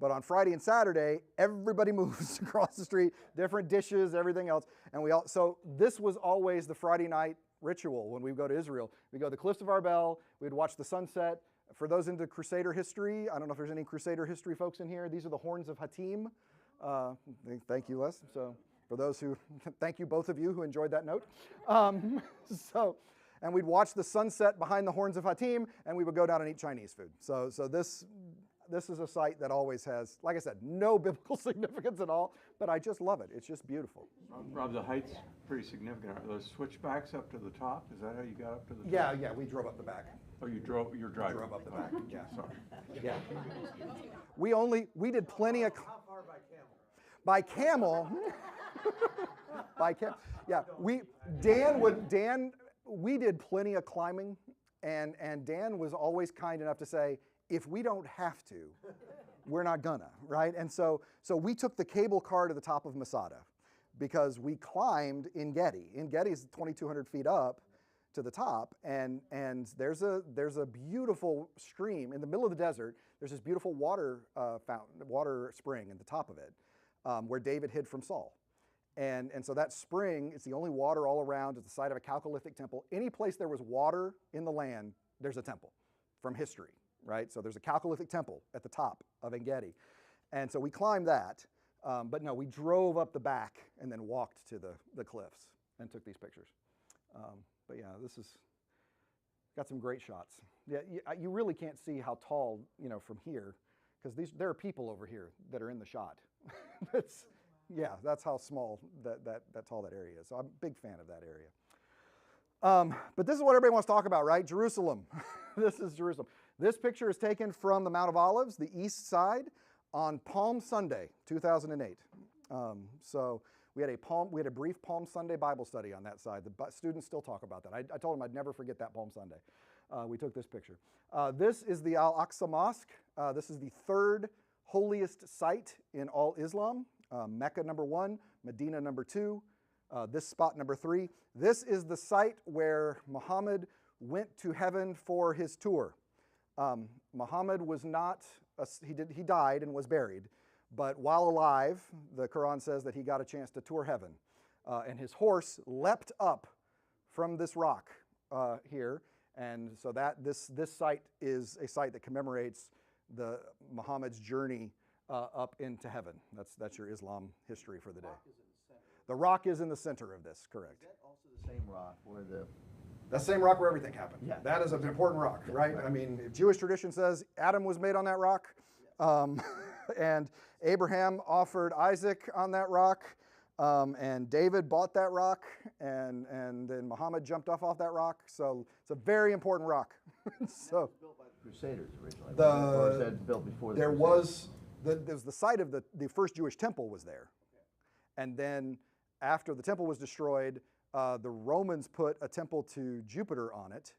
S2: But on Friday and Saturday, everybody moves across the street, different dishes, everything else. And so this was always the Friday night ritual when we go to Israel. We go to the cliffs of Arbel, we'd watch the sunset. For those into Crusader history, I don't know if there's any Crusader history folks in here. These are the horns of Hattim. Thank you, Les. So for those who, thank you both of you who enjoyed that note. And we'd watch the sunset behind the horns of Hattim, and we would go down and eat Chinese food. So this is a site that always has, like I said, no biblical significance at all, but I just love it. It's just beautiful.
S3: Rob, the height's pretty significant. Are those switchbacks up to the top? Is that how you got up to the top?
S2: Yeah, we drove up the back.
S3: Oh, you're driving?
S2: Drove up the back, yeah.
S3: Sorry.
S2: Yeah. We did plenty of...
S4: How far
S2: By
S4: by camel?
S2: camel. By camel. Yeah, we did plenty of climbing, and Dan was always kind enough to say, if we don't have to, we're not gonna, right? And so we took the cable car to the top of Masada because we climbed En Gedi. En Gedi is 2,200 feet up to the top, and there's a beautiful stream in the middle of the desert. There's this beautiful water fountain, water spring at the top of it, where David hid from Saul. And so that spring, it's the only water all around. It's the site of a Chalcolithic temple. Any place there was water in the land, there's a temple from history, right? So there's a Chalcolithic temple at the top of En-Gedi. And so we climbed that. But no, we drove up the back and then walked to the cliffs and took these pictures. But yeah, this is got some great shots. Yeah, you really can't see how tall, from here, because there are people over here that are in the shot. That's how small that tall that area is. So I'm a big fan of that area. But this is what everybody wants to talk about, right? Jerusalem. This is Jerusalem. This picture is taken from the Mount of Olives, the east side, on Palm Sunday, 2008. So we had a brief Palm Sunday Bible study on that side. The students still talk about that. I told them I'd never forget that Palm Sunday. We took this picture. This is the Al-Aqsa Mosque. This is the third holiest site in all Islam. Mecca number 1, Medina number 2, this spot number 3. This is the site where Muhammad went to heaven for his tour. Muhammad was not, he died and was buried, but while alive, the Quran says that he got a chance to tour heaven. And his horse leapt up from this rock here, and so this site is a site that commemorates Muhammad's journey up into heaven. That's your Islam history for the day. The rock is in the center of this, correct.
S5: Is that also the same rock where the...
S2: That same rock where everything happened.
S5: Yeah.
S2: That is an important rock, right? I mean, if Jewish tradition says Adam was made on that rock, and Abraham offered Isaac on that rock, and David bought that rock, and then Muhammad jumped off that rock. So it's a very important rock. So
S5: That was built by the Crusaders originally, or was that built before the Crusaders?
S2: There's the site of the first Jewish temple was there. And then after the temple was destroyed, the Romans put a temple to Jupiter on it.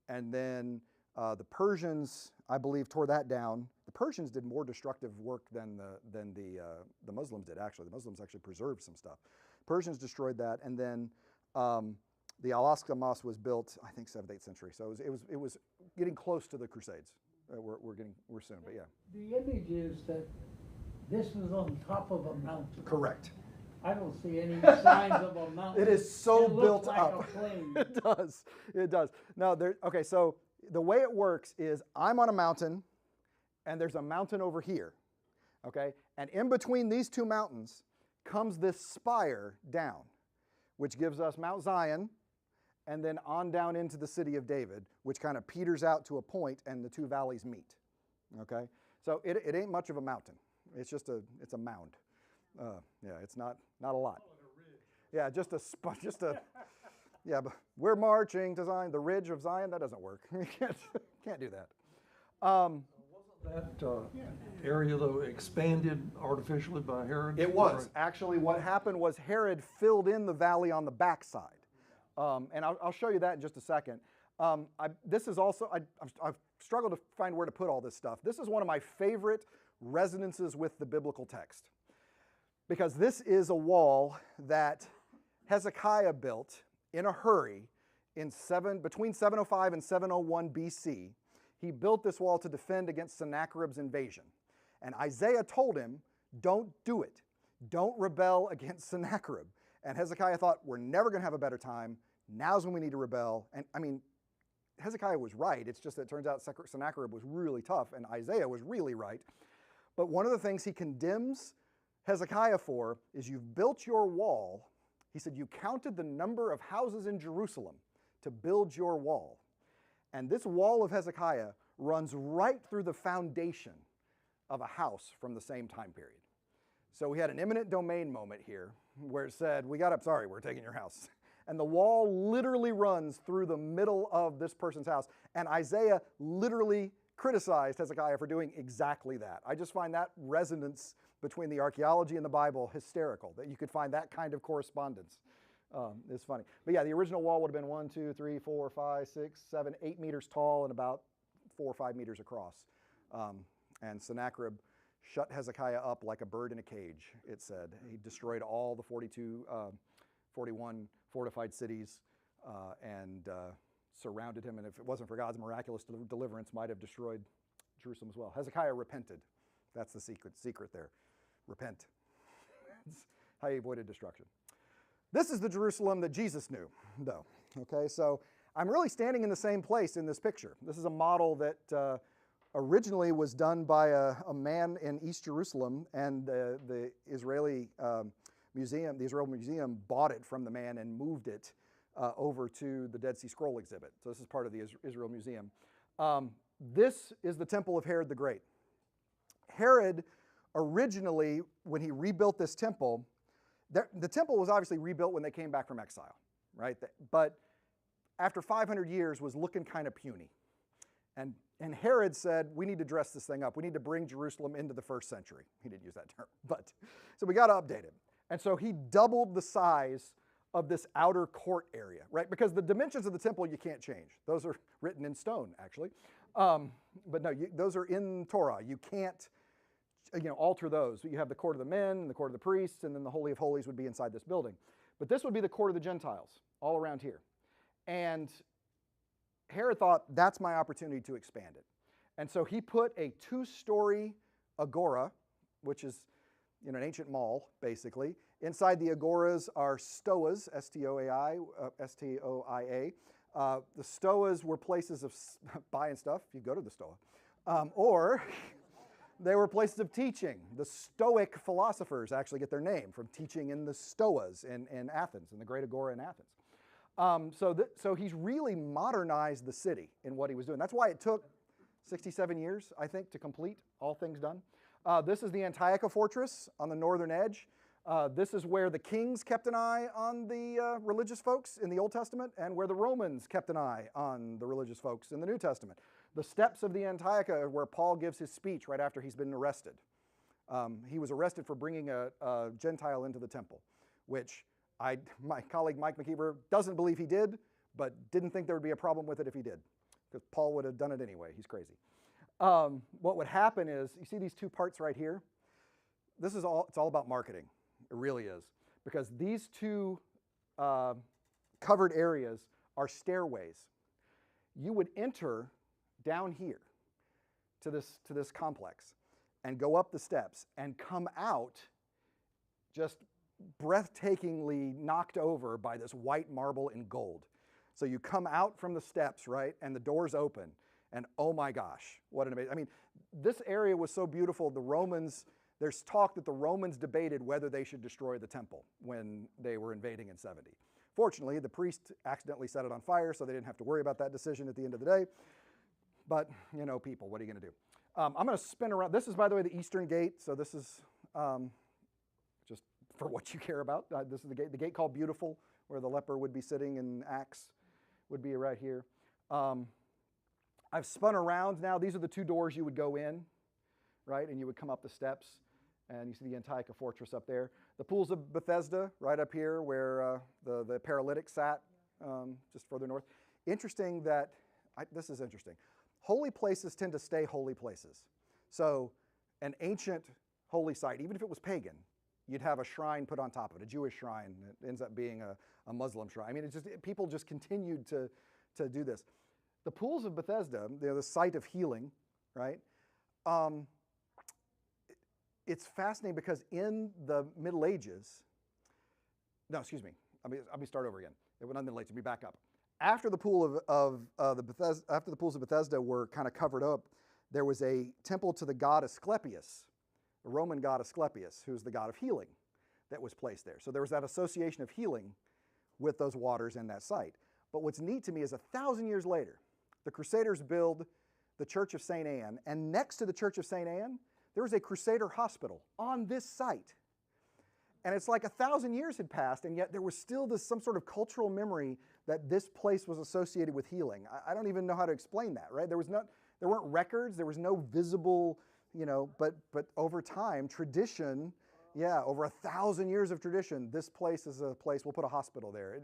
S2: And then the Persians, I believe, tore that down. The Persians did more destructive work than the Muslims did, actually. The Muslims actually preserved some stuff. Persians destroyed that. And then the Al-Aqsa Mosque was built, I think, 7th, 8th century. So it was getting close to the Crusades. We're soon, but yeah.
S1: The image is that this was on top of a mountain.
S2: Correct.
S1: I don't see any signs of a mountain.
S2: It is so
S1: It looks
S2: built
S1: like
S2: up.
S1: a plain.
S2: It does. It does. Now, okay, so the way it works is I'm on a mountain, and there's a mountain over here, okay? And in between these two mountains comes this spire down, which gives us Mount Zion, and then on down into the city of David, which kind of peters out to a point, and the two valleys meet, okay? So it ain't much of a mountain. It's just it's a mound. It's not a lot. Yeah, yeah, but we're marching to Zion, the ridge of Zion. That doesn't work. You can't do that.
S4: Wasn't that area, though, expanded artificially by Herod?
S2: It was. Actually, what happened was Herod filled in the valley on the backside. And I'll show you that in just a second. This is also, I've struggled to find where to put all this stuff. This is one of my favorite resonances with the biblical text, because this is a wall that Hezekiah built in a hurry between 705 and 701 BC. He built this wall to defend against Sennacherib's invasion. And Isaiah told him, don't do it. Don't rebel against Sennacherib. And Hezekiah thought, we're never going to have a better time. Now's when we need to rebel. And I mean, Hezekiah was right. It's just that it turns out Sennacherib was really tough, and Isaiah was really right. But one of the things he condemns Hezekiah for is, you've built your wall. He said, you counted the number of houses in Jerusalem to build your wall. And this wall of Hezekiah runs right through the foundation of a house from the same time period. So we had an eminent domain moment here where it said, sorry, we're taking your house. And the wall literally runs through the middle of this person's house. And Isaiah literally criticized Hezekiah for doing exactly that. I just find that resonance between the archaeology and the Bible hysterical, that you could find that kind of correspondence. It's funny. But yeah, the original wall would have been 1, 2, 3, 4, 5, 6, 7, 8 meters tall and about 4 or 5 meters across. And Sennacherib shut Hezekiah up like a bird in a cage, it said. He destroyed all the 41 fortified cities and surrounded him. And if it wasn't for God's miraculous deliverance, might have destroyed Jerusalem as well. Hezekiah repented. That's the secret there. Repent. how he avoided destruction. This is the Jerusalem that Jesus knew, though. Okay, so I'm really standing in the same place in this picture. This is a model that originally was done by a man in East Jerusalem, and the Israeli museum, the Israel Museum, bought it from the man and moved it over to the Dead Sea Scroll exhibit. So this is part of the Israel Museum. This is the temple of Herod the Great. Herod originally, when he rebuilt this temple, the temple was obviously rebuilt when they came back from exile, right? But after 500 years was looking kind of puny. And Herod said, we need to dress this thing up. We need to bring Jerusalem into the first century. He didn't use that term, but so we got to update it. And so he doubled the size of this outer court area, right? Because the dimensions of the temple you can't change. Those are written in stone, actually. But no, those are in Torah. You can't alter those. You have the court of the men and the court of the priests, and then the Holy of Holies would be inside this building. But this would be the court of the Gentiles, all around here. And Herod thought, that's my opportunity to expand it. And so he put a 2-story agora, which is an ancient mall, basically. Inside the agoras are stoas, S-T-O-A-I, S-T-O-I-A. The stoas were places of buying stuff, if you go to the stoa. Or they were places of teaching. The Stoic philosophers actually get their name from teaching in the stoas in Athens, in the Great Agora in Athens. So he's really modernized the city in what he was doing. That's why it took 67 years, I think, to complete, all things done. This is the Antiochia fortress on the northern edge. This is where the kings kept an eye on the religious folks in the Old Testament, and where the Romans kept an eye on the religious folks in the New Testament. The steps of the Antiochia are where Paul gives his speech right after he's been arrested. He was arrested for bringing a Gentile into the temple, which my colleague Mike McKeever doesn't believe he did, but didn't think there would be a problem with it if he did, because Paul would have done it anyway. He's crazy. What would happen is, you see these two parts right here? It's all about marketing. It really is. Because these two covered areas are stairways. You would enter down here to this complex and go up the steps and come out just breathtakingly knocked over by this white marble in gold. So you come out from the steps, right, and the doors open, and oh my gosh, what an amazing, this area was so beautiful. There's talk that the Romans debated whether they should destroy the temple when they were invading in 70. Fortunately, the priest accidentally set it on fire, so they didn't have to worry about that decision at the end of the day. But, people, what are you going to do? I'm going to spin around. This is, by the way, the eastern gate, so this is just for what you care about. This is the gate called Beautiful, where the leper would be sitting, and Acts would be right here. I've spun around now. These are the two doors you would go in, right? And you would come up the steps, and you see the Antiochia fortress up there. The pools of Bethesda right up here, where the paralytic sat, just further north. Interesting that, this is interesting. Holy places tend to stay holy places. So an ancient holy site, even if it was pagan, you'd have a shrine put on top of it, a Jewish shrine. It ends up being a Muslim shrine. People just continued to do this. The pools of Bethesda, they're the site of healing, right? It's fascinating because in the Middle Ages, let me start over again. It went on the Middle Ages. Let me back up. After the pools of Bethesda were kind of covered up, there was a temple to the god Asclepius, a Roman god Asclepius, who's the god of healing, that was placed there. So there was that association of healing with those waters and that site. But what's neat to me is 1,000 years later, the Crusaders build the Church of St. Anne, and next to the Church of St. Anne, there was a Crusader hospital on this site. And it's like 1,000 years had passed, and yet there was still some sort of cultural memory that this place was associated with healing. I don't even know how to explain that, right? There weren't records, there was no visible, but over time, tradition, over 1,000 years of tradition, this place is a place, we'll put a hospital there.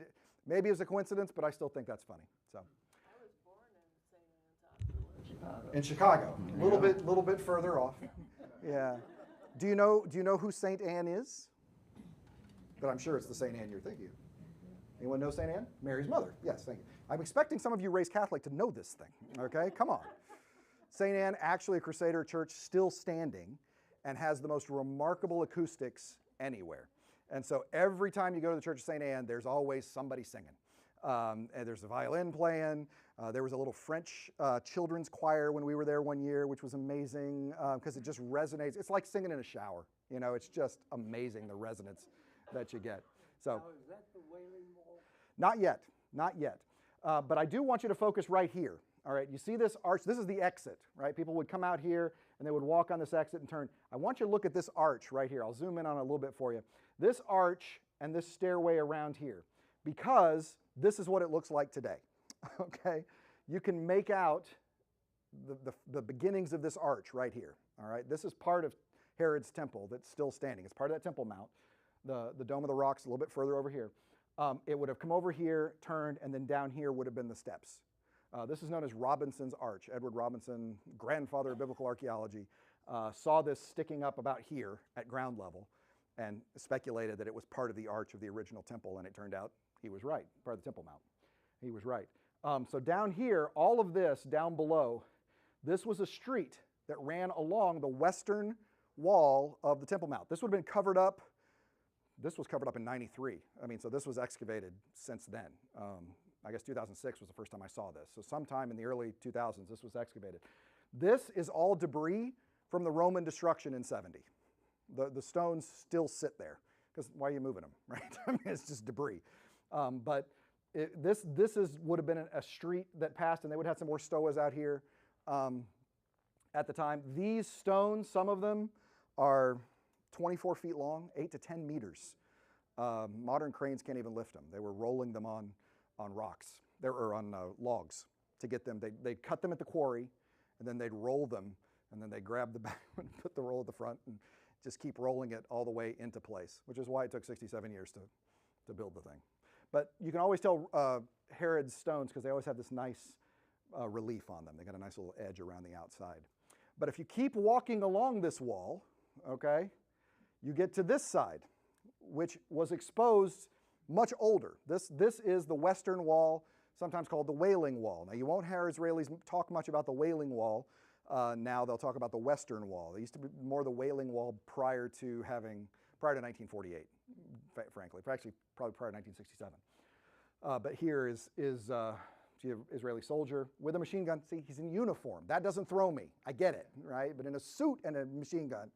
S2: Maybe it was a coincidence, but I still think that's funny. So.
S6: I was born in St. Anne's Hospital
S2: in Chicago, a little bit further off. Yeah. Do you know who St. Anne is? But I'm sure it's the St. Anne you're thinking of. Anyone know St. Anne? Mary's mother. Yes, thank you. I'm expecting some of you raised Catholic to know this thing, okay? Come on. St. Anne, actually a Crusader church, still standing, and has the most remarkable acoustics anywhere. And so every time you go to the Church of St. Anne, there's always somebody singing. And there's a violin playing. There was a little French children's choir when we were there one year, which was amazing because it just resonates. It's like singing in a shower. You know, it's just amazing, the resonance that you get. So,
S1: Now, is that the Wailing Wall?
S2: not yet, not yet. But I do want you to focus right here. All right, you see this arch? This is the exit, right? People would come out here and they would walk on this exit and turn. I want you to look at this arch right here. I'll zoom in on it a little bit for you. This arch and this stairway around here, because this is what it looks like today, okay? You can make out the beginnings of this arch right here, all right? This is part of Herod's temple that's still standing. It's part of that Temple Mount. The Dome of the Rock's a little bit further over here. It would have come over here, turned, and then down here would have been the steps. This is known as Robinson's Arch. Edward Robinson, grandfather of biblical archaeology, saw this sticking up about here at ground level and speculated that it was part of the arch of the original temple, and it turned out he was right, part of the Temple Mount. He was right. So down here, all of this down below, this was a street that ran along the western wall of the Temple Mount. This would have been covered up. This was covered up in '93. I mean, so this was excavated since then. I guess 2006 was the first time I saw this. So sometime in the early 2000s, this was excavated. This is all debris from the Roman destruction in 70. The stones still sit there, because why are you moving them, right? I mean, it's just debris. But this would have been a street that passed, and they would have some more stoas out here at the time. These stones, some of them are 24 feet long, 8 to 10 meters. Modern cranes can't even lift them. They were rolling them on rocks, or on logs to get them. They'd cut them at the quarry, and then they'd roll them, and then they'd grab the back and put the roll at the front and just keep rolling it all the way into place, which is why it took 67 years to build the thing. But you can always tell Herod's stones because they always have this nice relief on them. They got a nice little edge around the outside. But if you keep walking along this wall, okay, you get to this side, which was exposed much older. This is the Western Wall, sometimes called the Wailing Wall. Now, you won't hear Israelis talk much about the Wailing Wall. Now they'll talk about the Western Wall. They used to be more the Wailing Wall prior to 1948, frankly. Actually, probably prior to 1967. But here is an Israeli soldier with a machine gun. See, he's in uniform. That doesn't throw me. I get it, right? But in a suit and a machine gun,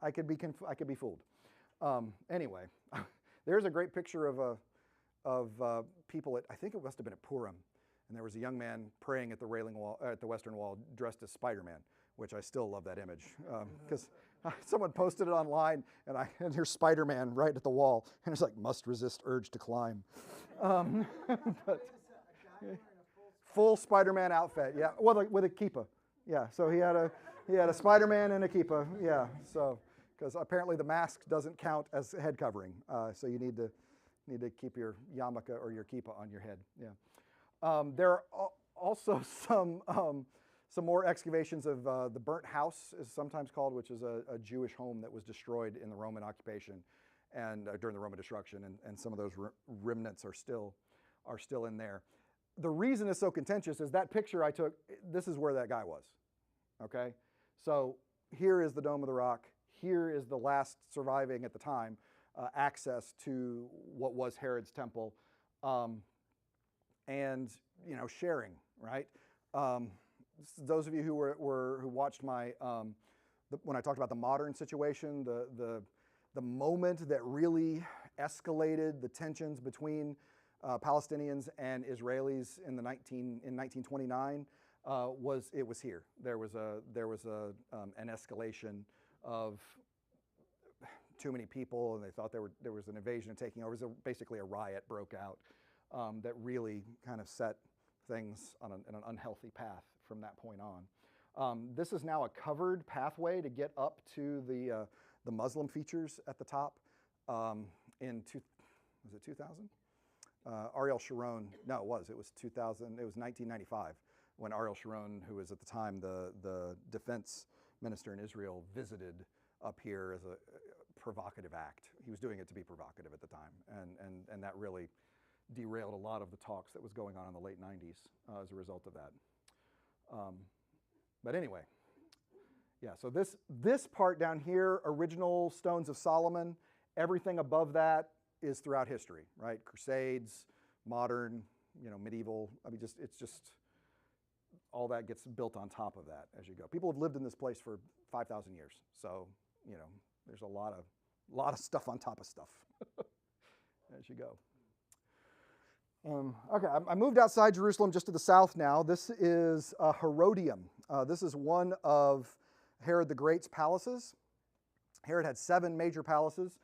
S2: I could be fooled. Anyway. There's a great picture of people at, I think it must have been at Purim, and there was a young man praying at the Wailing Wall, at the Western Wall, dressed as Spider-Man, which I still love that image because someone posted it online, and there's Spider-Man right at the wall, and it's like must resist urge to climb. But, full Spider-Man outfit, yeah, well, with a kippah, yeah. So he had a Spider-Man and a kippah, yeah. So. Because apparently the mask doesn't count as head covering, so you need to keep your yarmulke or your kippah on your head. Yeah. There are also some more excavations of the burnt house, is sometimes called, which is a Jewish home that was destroyed in the Roman occupation and during the Roman destruction, and some of those remnants are still in there. The reason it's so contentious is that picture I took. This is where that guy was. Okay, so here is the Dome of the Rock. Here is the last surviving at the time access to what was Herod's temple, and sharing, right? Those of you who watched my when I talked about the modern situation, the moment that really escalated the tensions between Palestinians and Israelis in 1929 was here. There was an escalation of too many people, and they thought there was an invasion taking over. So basically a riot broke out that really kind of set things on an unhealthy path from that point on. This is now a covered pathway to get up to the Muslim features at the top. Was it 2000? Ariel Sharon, no, it was 2000, it was 1995 when Ariel Sharon, who was at the time the defense minister in Israel, visited up here as a provocative act. He was doing it to be provocative at the time, and that really derailed a lot of the talks that was going on in the late 90s as a result of that. But anyway, yeah, so this part down here, original Stones of Solomon, Everything above that is throughout history, right? Crusades, modern, medieval. I mean, it's just all that gets built on top of that as you go. People have lived in this place for 5,000 years, so there's a lot of stuff on top of stuff as you go. Okay, I moved outside Jerusalem just to the south now. This is Herodium. This is one of Herod the Great's palaces. Herod had 7 major palaces.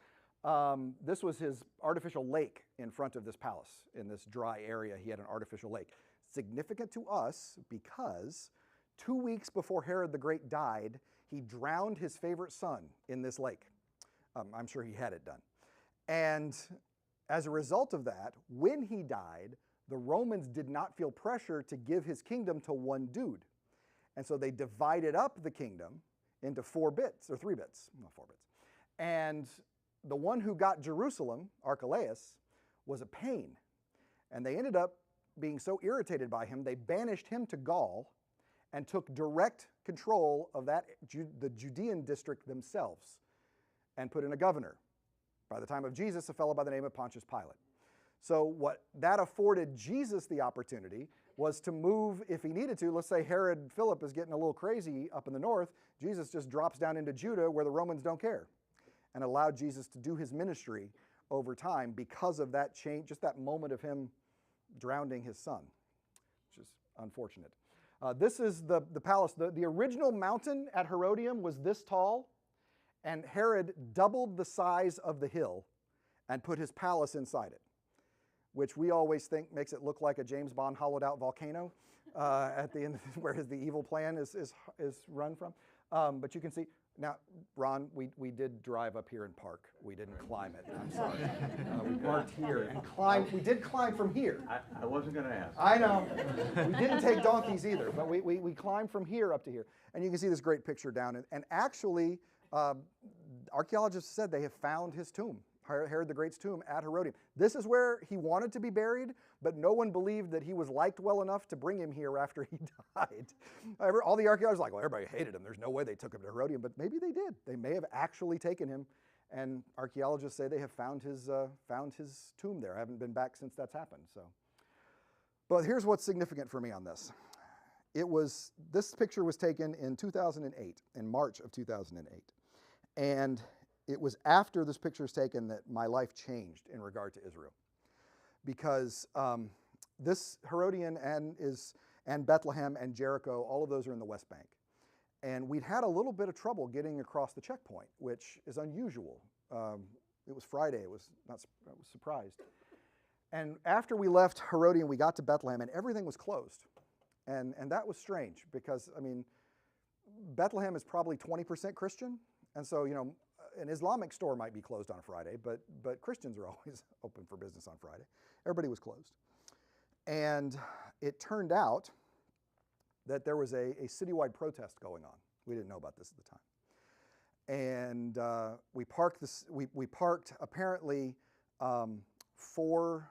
S2: This was his artificial lake in front of this palace. In this dry area, he had an artificial lake. Significant to us because 2 weeks before Herod the Great died, he drowned his favorite son in this lake. I'm sure he had it done. And as a result of that, when he died, the Romans did not feel pressure to give his kingdom to one dude. And so they divided up the kingdom into 4 bits, or 3 bits, not 4 bits. And the one who got Jerusalem, Archelaus, was a pain. And they ended up being so irritated by him, they banished him to Gaul and took direct control of the Judean district themselves and put in a governor. By the time of Jesus, a fellow by the name of Pontius Pilate. So what that afforded Jesus the opportunity was to move, if he needed to. Let's say Herod Philip is getting a little crazy up in the north. Jesus just drops down into Judah where the Romans don't care, and allowed Jesus to do his ministry over time because of that change, just that moment of him drowning his son, which is unfortunate. This is the palace. The original mountain at Herodium was this tall, and Herod doubled the size of the hill and put his palace inside it, which we always think makes it look like a James Bond hollowed out volcano at the end, where the evil plan is run from. But you can see, now, Ron, we did drive up here and park. We didn't climb it, I'm sorry. We parked here and climbed. We did climb from here.
S3: I wasn't going to ask.
S2: I know. We didn't take donkeys either, but we climbed from here up to here. And you can see this great picture down. And actually, archaeologists said they have found his tomb, Herod the Great's tomb at Herodium. This is where he wanted to be buried, but no one believed that he was liked well enough to bring him here after he died. All the archaeologists were like, well, everybody hated him. There's no way they took him to Herodium, but maybe they did. They may have actually taken him, and archaeologists say they have found his tomb there. I haven't been back since that's happened. So, but here's what's significant for me on this. This picture was taken in 2008, in March of 2008, and it was after this picture was taken that my life changed in regard to Israel, because this Herodian and Bethlehem and Jericho, all of those are in the West Bank, and we'd had a little bit of trouble getting across the checkpoint, which is unusual. It was Friday. I was surprised, and after we left Herodian, we got to Bethlehem, and everything was closed, and that was strange because Bethlehem is probably 20% Christian, and so an Islamic store might be closed on a Friday, but Christians are always open for business on Friday. Everybody was closed. And it turned out that there was a citywide protest going on. We didn't know about this at the time. And we parked, apparently 4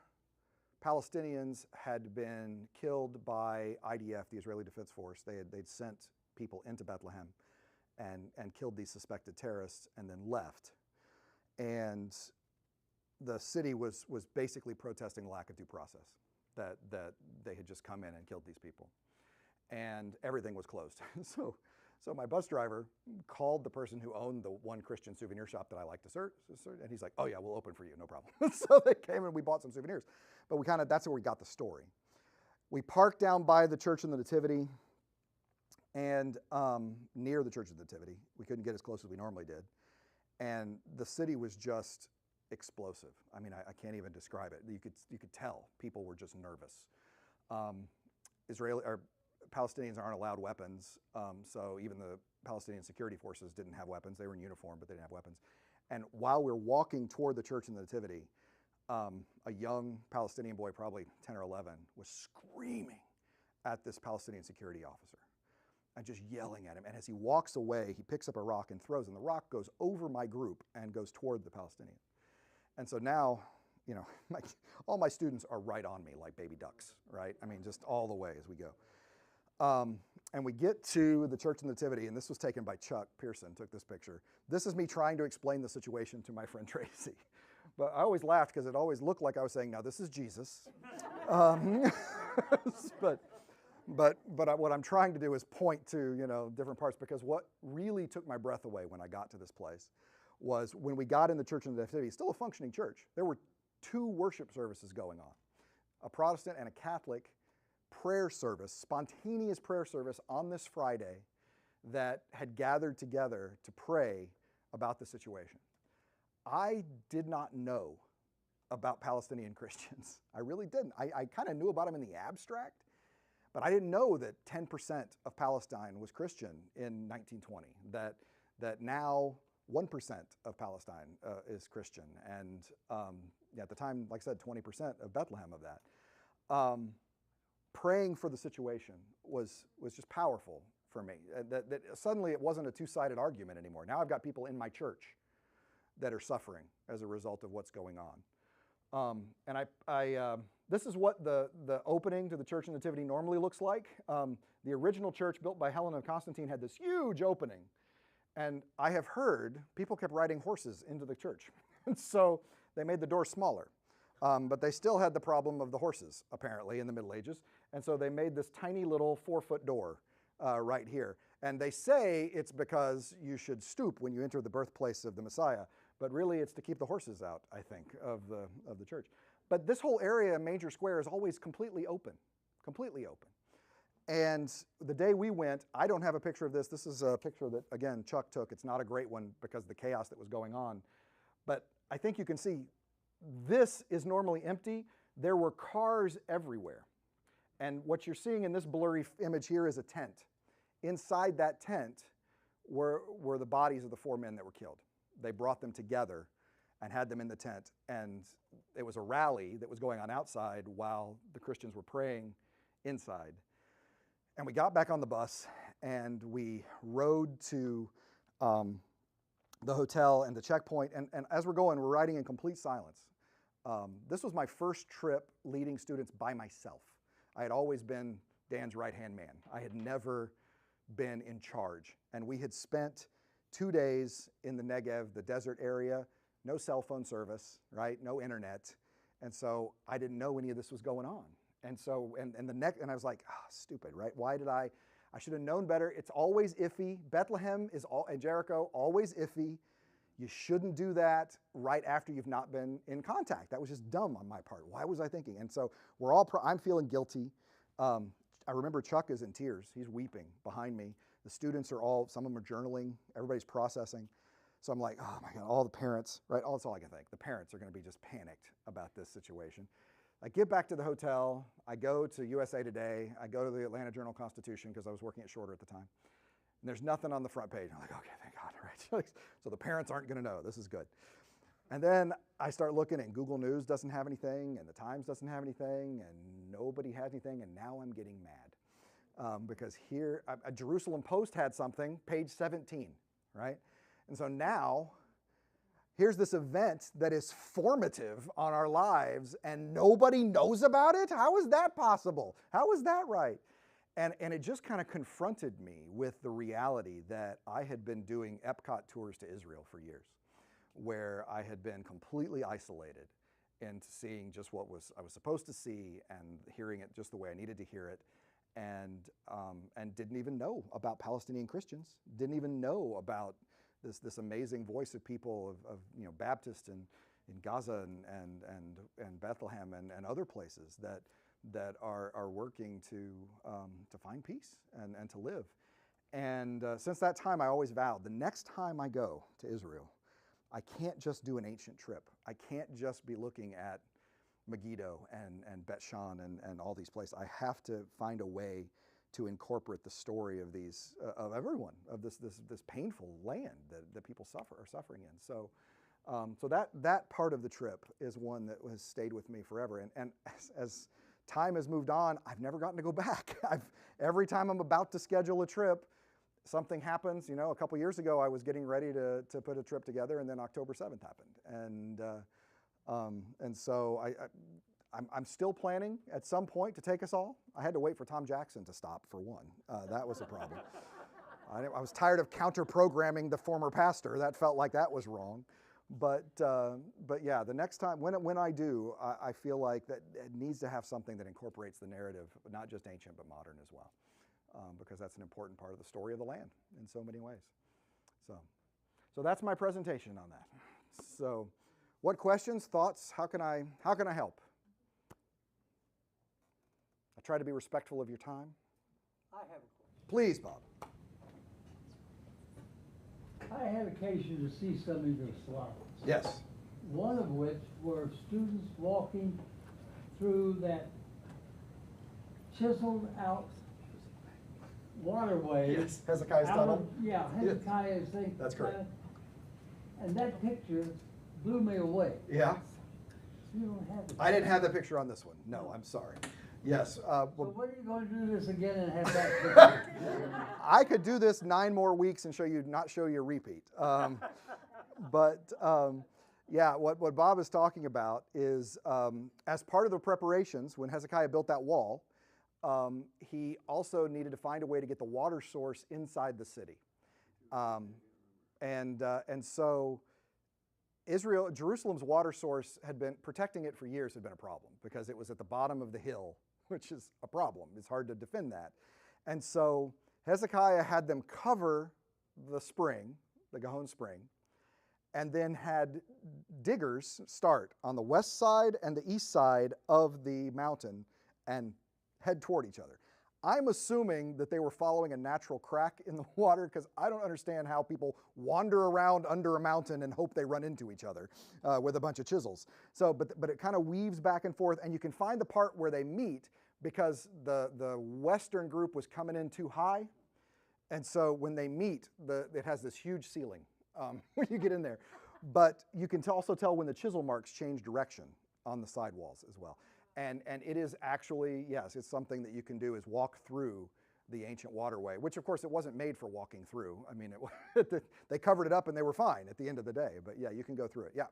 S2: Palestinians had been killed by IDF, the Israeli Defense Force. They'd sent people into Bethlehem and killed these suspected terrorists and then left. And the city was basically protesting lack of due process, that they had just come in and killed these people. And everything was closed. So my bus driver called the person who owned the one Christian souvenir shop that I like to serve, and he's like, oh yeah, we'll open for you, no problem. So they came and we bought some souvenirs. But that's where we got the story. We parked down by the Church of the Nativity, and near the Church of the Nativity. We couldn't get as close as we normally did. And the city was just explosive. I mean, I can't even describe it. You could tell people were just nervous. Palestinians aren't allowed weapons, so even the Palestinian security forces didn't have weapons. They were in uniform, but they didn't have weapons. And while we're walking toward the Church of the Nativity, a young Palestinian boy, probably 10 or 11, was screaming at this Palestinian security officer and just yelling at him. And as he walks away, he picks up a rock and throws, and the rock goes over my group and goes toward the Palestinian. And so now, all my students are right on me like baby ducks, right? I mean, just all the way as we go. And we get to the Church of the Nativity, and this was taken by Chuck Pearson, took this picture. This is me trying to explain the situation to my friend Tracy. But I always laughed because it always looked like I was saying, now this is Jesus. But what I'm trying to do is point to, different parts, because what really took my breath away when I got to this place was when we got in the Church of the Nativity, still a functioning church. There were 2 worship services going on, a Protestant and a Catholic prayer service, spontaneous prayer service on this Friday that had gathered together to pray about the situation. I did not know about Palestinian Christians. I really didn't. I kind of knew about them in the abstract, but I didn't know that 10% of Palestine was Christian in 1920, that now 1% of Palestine is Christian, and at the time, like I said, 20% of Bethlehem of that. Praying for the situation was just powerful for me. That suddenly it wasn't a two-sided argument anymore. Now I've got people in my church that are suffering as a result of what's going on. And this is what the opening to the Church of the Nativity normally looks like. The original church built by Helen and Constantine had this huge opening. And I have heard people kept riding horses into the church. And so they made the door smaller. But they still had the problem of the horses, apparently, in the Middle Ages. And so they made this tiny little 4-foot door right here. And they say it's because you should stoop when you enter the birthplace of the Messiah. But really, it's to keep the horses out, I think, of the church. But this whole area, Manger Square, is always completely open, completely open. And the day we went, I don't have a picture of this. This is a picture that, again, Chuck took. It's not a great one because of the chaos that was going on. But I think you can see this is normally empty. There were cars everywhere. And what you're seeing in this blurry image here is a tent. Inside that tent were the bodies of the 4 men that were killed. They brought them together and had them in the tent. And it was a rally that was going on outside while the Christians were praying inside. And we got back on the bus and we rode to the hotel and the checkpoint. And as we're going, we're riding in complete silence. This was my first trip leading students by myself. I had always been Dan's right-hand man. I had never been in charge. And we had spent 2 days in the Negev, the desert area, no cell phone service, right? No internet. And so I didn't know any of this was going on. And so, and I was like, stupid, right? Why did I should have known better. It's always iffy. Bethlehem and Jericho, always iffy. You shouldn't do that right after you've not been in contact. That was just dumb on my part. Why was I thinking? And so I'm feeling guilty. I remember Chuck is in tears. He's weeping behind me. The students are some of them are journaling. Everybody's processing. So I'm like, oh my God, all the parents, right? That's all I can think. The parents are going to be just panicked about this situation. I get back to the hotel. I go to USA Today. I go to the Atlanta Journal-Constitution because I was working at Shorter at the time. And there's nothing on the front page. I'm like, okay, thank God, right? So the parents aren't going to know. This is good. And then I start looking, and Google News doesn't have anything, and the Times doesn't have anything, and nobody has anything, and now I'm getting mad. Because here, Jerusalem Post had something, page 17, right? And so now, here's this event that is formative on our lives, and nobody knows about it? How is that possible? How is that right? And it just kind of confronted me with the reality that I had been doing Epcot tours to Israel for years, where I had been completely isolated into seeing just what I was supposed to see and hearing it just the way I needed to hear it, and didn't even know about Palestinian Christians, didn't even know about this amazing voice of people of Baptists in Gaza and Bethlehem and other places that are working to find peace and to live. And since that time, I always vowed, the next time I go to Israel, I can't just do an ancient trip. I can't just be looking at Megiddo and Bet Shan and all these places. I have to find a way to incorporate the story of of everyone, of this painful land that people are suffering in. So that part of the trip is one that has stayed with me forever. And as time has moved on, I've never gotten to go back. Every time I'm about to schedule a trip, something happens. A couple years ago, I was getting ready to put a trip together, and then October 7th happened. And so I'm still planning at some point to take us all. I had to wait for Tom Jackson to stop for one. That was a problem. I was tired of counter-programming the former pastor. That felt like that was wrong. But yeah, the next time, when I do, I feel like that it needs to have something that incorporates the narrative, not just ancient, but modern as well. Because that's an important part of the story of the land in so many ways. So that's my presentation on that. So what questions, thoughts, how can I help? I try to be respectful of your time.
S1: I have a question.
S2: Please, Bob.
S1: I had occasion to see some of your slides.
S2: Yes.
S1: One of which were students walking through that chiseled out waterway.
S2: Yes, Hezekiah's
S1: out
S2: tunnel.
S1: of- Yeah, Hezekiah's thing.
S2: That's correct.
S1: And that picture blew me away.
S2: Yeah.
S1: You don't have it.
S2: I didn't have the picture on this one. No, I'm sorry. Yes.
S1: So
S2: Well,
S1: when are you going to do this again and have that picture?
S2: I could do this 9 more weeks and not show you a repeat. Yeah, what Bob is talking about is as part of the preparations when Hezekiah built that wall, he also needed to find a way to get the water source inside the city. And so Jerusalem's water source had been, protecting it for years had been a problem because it was at the bottom of the hill, which is a problem. It's hard to defend that. And so Hezekiah had them cover the spring, the Gihon spring, and then had diggers start on the west side and the east side of the mountain and head toward each other. I'm assuming that they were following a natural crack in the water because I don't understand how people wander around under a mountain and hope they run into each other with a bunch of chisels. So, but it kind of weaves back and forth, and you can find the part where they meet because the western group was coming in too high, and so when they meet, it has this huge ceiling when you get in there. But you can also tell when the chisel marks change direction on the sidewalls as well. And it is actually, yes, it's something that you can do is walk through the ancient waterway, which of course it wasn't made for walking through. I mean, they covered it up and they were fine at the end of the day. But yeah, you can go through it. Yeah.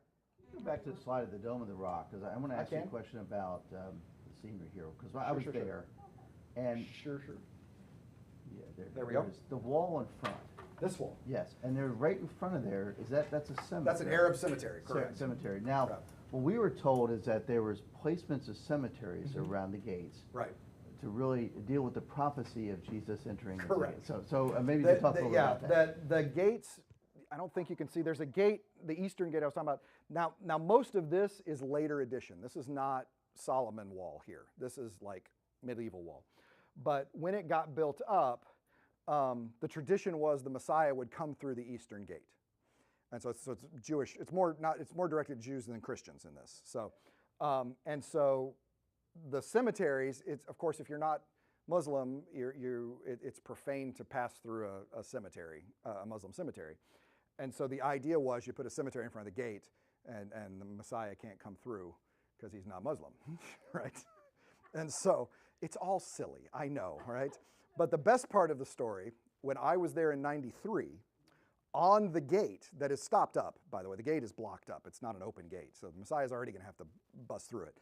S5: Go back to the slide of the Dome of the Rock, because I want to ask you a question about the senior hero, because I was there. And
S2: Sure.
S5: yeah,
S2: There we go.
S5: there's the wall in front.
S2: This wall.
S5: Yes, and they're right in front of there. That's a cemetery.
S2: That's an Arab cemetery, correct.
S5: Cemetery. Now,
S2: Correct.
S5: what we were told is that there was placements of cemeteries around the gates
S2: Right.
S5: to really deal with the prophecy of Jesus entering the
S2: Correct.
S5: city. So maybe you could talk a little bit about that.
S2: The gates, I don't think you can see, there's a gate, the eastern gate I was talking about. Now most of this is later addition. This is not Solomon wall here. This is like medieval wall. But when it got built up, the tradition was the Messiah would come through the eastern gate. And so it's Jewish, it's more directed to Jews than Christians in this. So, and so the cemeteries, it's, of course, if you're not Muslim, it's profane to pass through a cemetery, a Muslim cemetery. And so the idea was you put a cemetery in front of the gate and the Messiah can't come through because he's not Muslim, right? And so it's all silly, I know, right? But the best part of the story, when I was there in '93, on the gate that is stopped up, by the way, the gate is blocked up. It's not an open gate, so the Messiah's already going to have to bust through it.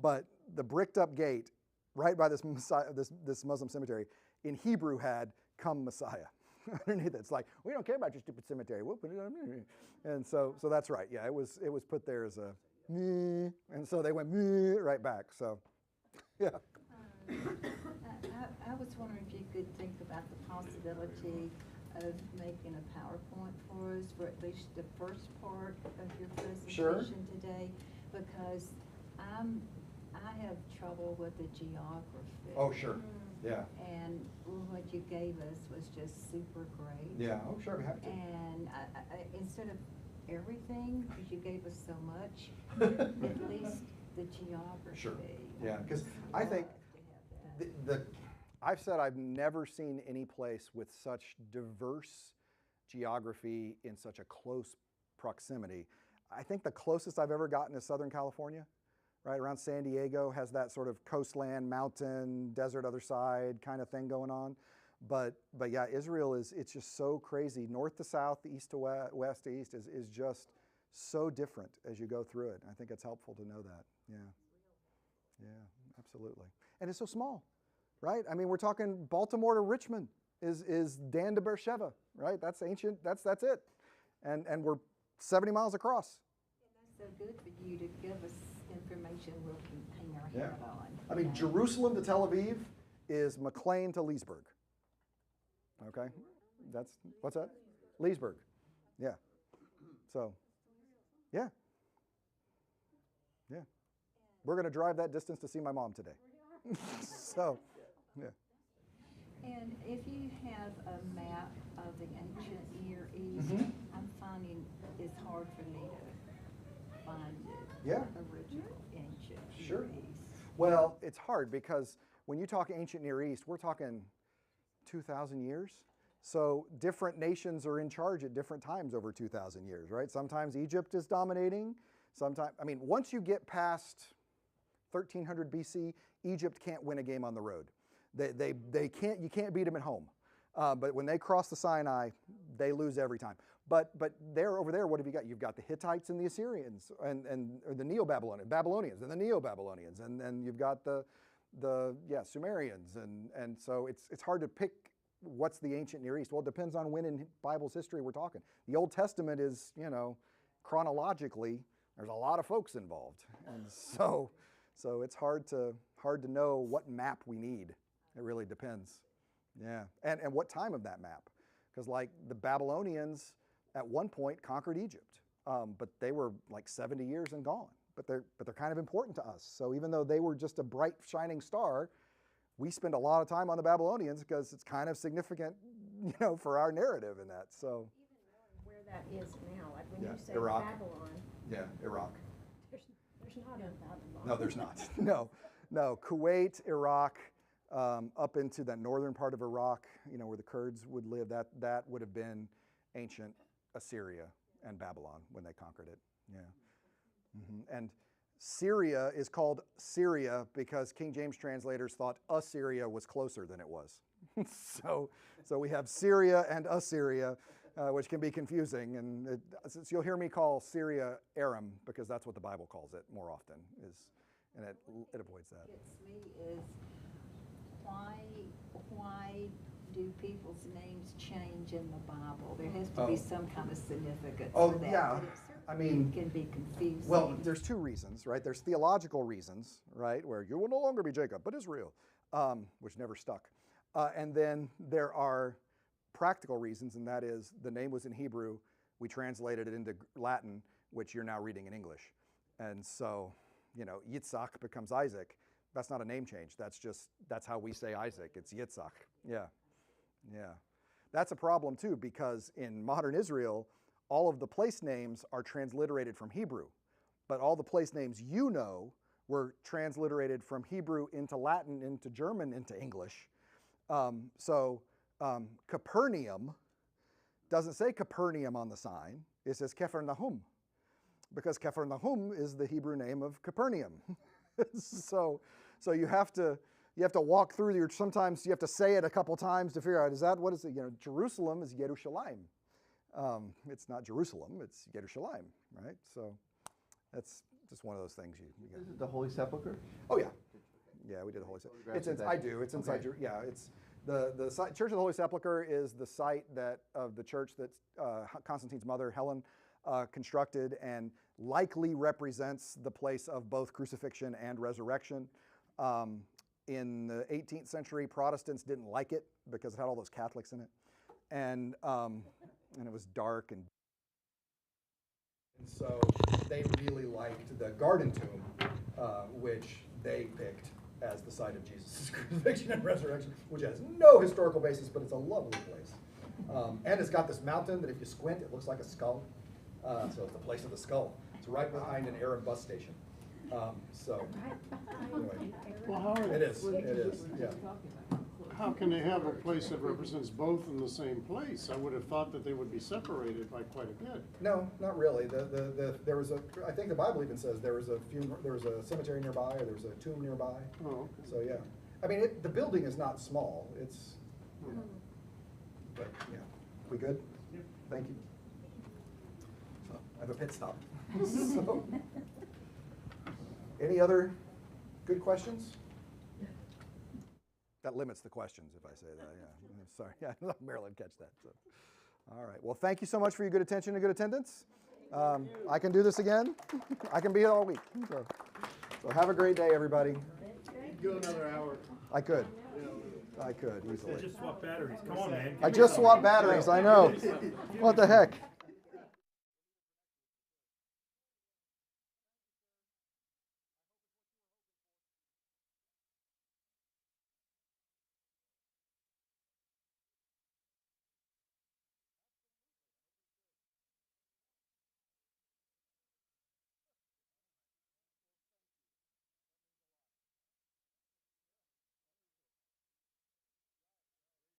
S2: But the bricked up gate right by this Muslim cemetery in Hebrew had "Come Messiah" underneath it. It's like, we don't care about your stupid cemetery. We'll put it on. And so that's right. Yeah, it was put there as a meh, and so they went meh right back. So yeah.
S7: I was wondering if you could think about the possibility of making a PowerPoint for us for at least the first part of your presentation today, because I have trouble with the geography.
S2: Oh, sure. Yeah.
S7: And what you gave us was just super great.
S2: Yeah. Oh, sure. We have to.
S7: And I, instead of everything, because you gave us so much, at least the geography.
S2: Sure. Yeah, because I think I've said I've never seen any place with such diverse geography in such a close proximity. I think the closest I've ever gotten is Southern California, right around San Diego, has that sort of coastland, mountain, desert other side kind of thing going on. But yeah, Israel it's just so crazy. North to south, east to west to east is just so different as you go through it. I think it's helpful to know that. Yeah. Yeah, absolutely. And it's so small, right? I mean, we're talking Baltimore to Richmond is Dan to Beersheba, right? That's ancient, that's it. And we're 70 miles across.
S7: And that's so good for you to give us information we can hang our hat on.
S2: I mean, Jerusalem to Tel Aviv is McLean to Leesburg. Okay? What's that? Leesburg. Yeah. So, yeah. Yeah. We're going to drive that distance to see my mom today. So, yeah.
S7: And if you have a map of the ancient Near East, I'm finding it's hard for me to find it.
S2: Yeah.
S7: Original ancient
S2: Sure.
S7: Near East.
S2: Well, it's hard because when you talk ancient Near East, we're talking 2,000 years. So different nations are in charge at different times over 2,000 years, right? Sometimes Egypt is dominating. Sometimes, I mean, once you get past 1300 BC, Egypt can't win a game on the road. They can't, you can't beat them at home. But when they cross the Sinai, they lose every time. But over there, what have you got? You've got the Hittites and the Assyrians and the Babylonians and the Neo-Babylonians, and then you've got the Sumerians, and so it's hard to pick what's the ancient Near East. Well, it depends on when in Bible's history we're talking. The Old Testament is, chronologically, there's a lot of folks involved, and so it's hard to know what map we need. It really depends. Yeah, and what time of that map? Because like the Babylonians at one point conquered Egypt, but they were like 70 years and gone. But they're kind of important to us. So even though they were just a bright shining star, we spend a lot of time on the Babylonians because it's kind of significant, for our narrative in that. So
S8: even knowing where that is now, like when you say
S2: Iraq.
S8: Babylon.
S2: Yeah, Iraq.
S8: There's not a Babylon.
S2: No, there's not. No. Kuwait, Iraq, up into that northern part of Iraq, where the Kurds would live, that would have been ancient Assyria and Babylon when they conquered it. Yeah. And Syria is called Syria because King James translators thought Assyria was closer than it was. so we have Syria and Assyria, which can be confusing. And you'll hear me call Syria Aram because that's what the Bible calls it more often. And it avoids that.
S7: What gets me is why do people's names change in the Bible? There has to be some kind of significance for that.
S2: Yeah.
S7: I mean, it can be confusing.
S2: Well, there's two reasons, right? There's theological reasons, right, where you will no longer be Jacob, but Israel, which never stuck. And then there are practical reasons, and that is the name was in Hebrew. We translated it into Latin, which you're now reading in English. And so, Yitzhak becomes Isaac. That's not a name change. That's how we say Isaac. It's Yitzhak. Yeah. That's a problem too, because in modern Israel, all of the place names are transliterated from Hebrew, but all the place names were transliterated from Hebrew into Latin, into German, into English. Capernaum doesn't say Capernaum on the sign. It says Kephar-Nahum, because Kephar-Nahum is the Hebrew name of Capernaum. So you have to walk through sometimes you have to say it a couple times to figure out, what is it? Jerusalem is Yerushalayim. It's not Jerusalem, it's Yerushalayim, right? So that's just one of those things you
S5: Is it the Holy Sepulchre?
S2: Oh yeah. Yeah, we did the Holy Sepulchre. I do. It's inside.
S5: Okay.
S2: It's the Church of the Holy Sepulchre is the site of the church that Constantine's mother Helen constructed, and likely represents the place of both crucifixion and resurrection. In the 18th century, Protestants didn't like it because it had all those Catholics in it, and it was dark, and so they really liked the Garden Tomb, which they picked as the site of Jesus' crucifixion and resurrection, which has no historical basis, but it's a lovely place. And it's got this mountain that if you squint, it looks like a skull. So it's the place of the skull. It's right behind an Arab bus station. Anyway,
S9: Well, Howard,
S2: it is, yeah.
S9: how can they have a place that represents both in the same place? I would have thought that they would be separated by quite a bit.
S2: No, not really. There was I think the Bible even says there was a cemetery nearby, or there was a tomb nearby.
S9: Oh, okay.
S2: So yeah, I mean the building is not small. It's, but yeah, we good?
S9: Yep.
S2: Thank you. So I have a pit stop. So, any other Good questions? That limits the questions if I say that, yeah. Sorry, yeah, Marilyn catch that. So. All right, well, thank you so much for your good attention and good attendance. I can do this again. I can be here all week. So have a great day, everybody.
S9: Go another hour.
S2: I could. I could easily.
S10: Just swap batteries. Come on, man.
S2: I just swapped batteries, I know. What the heck?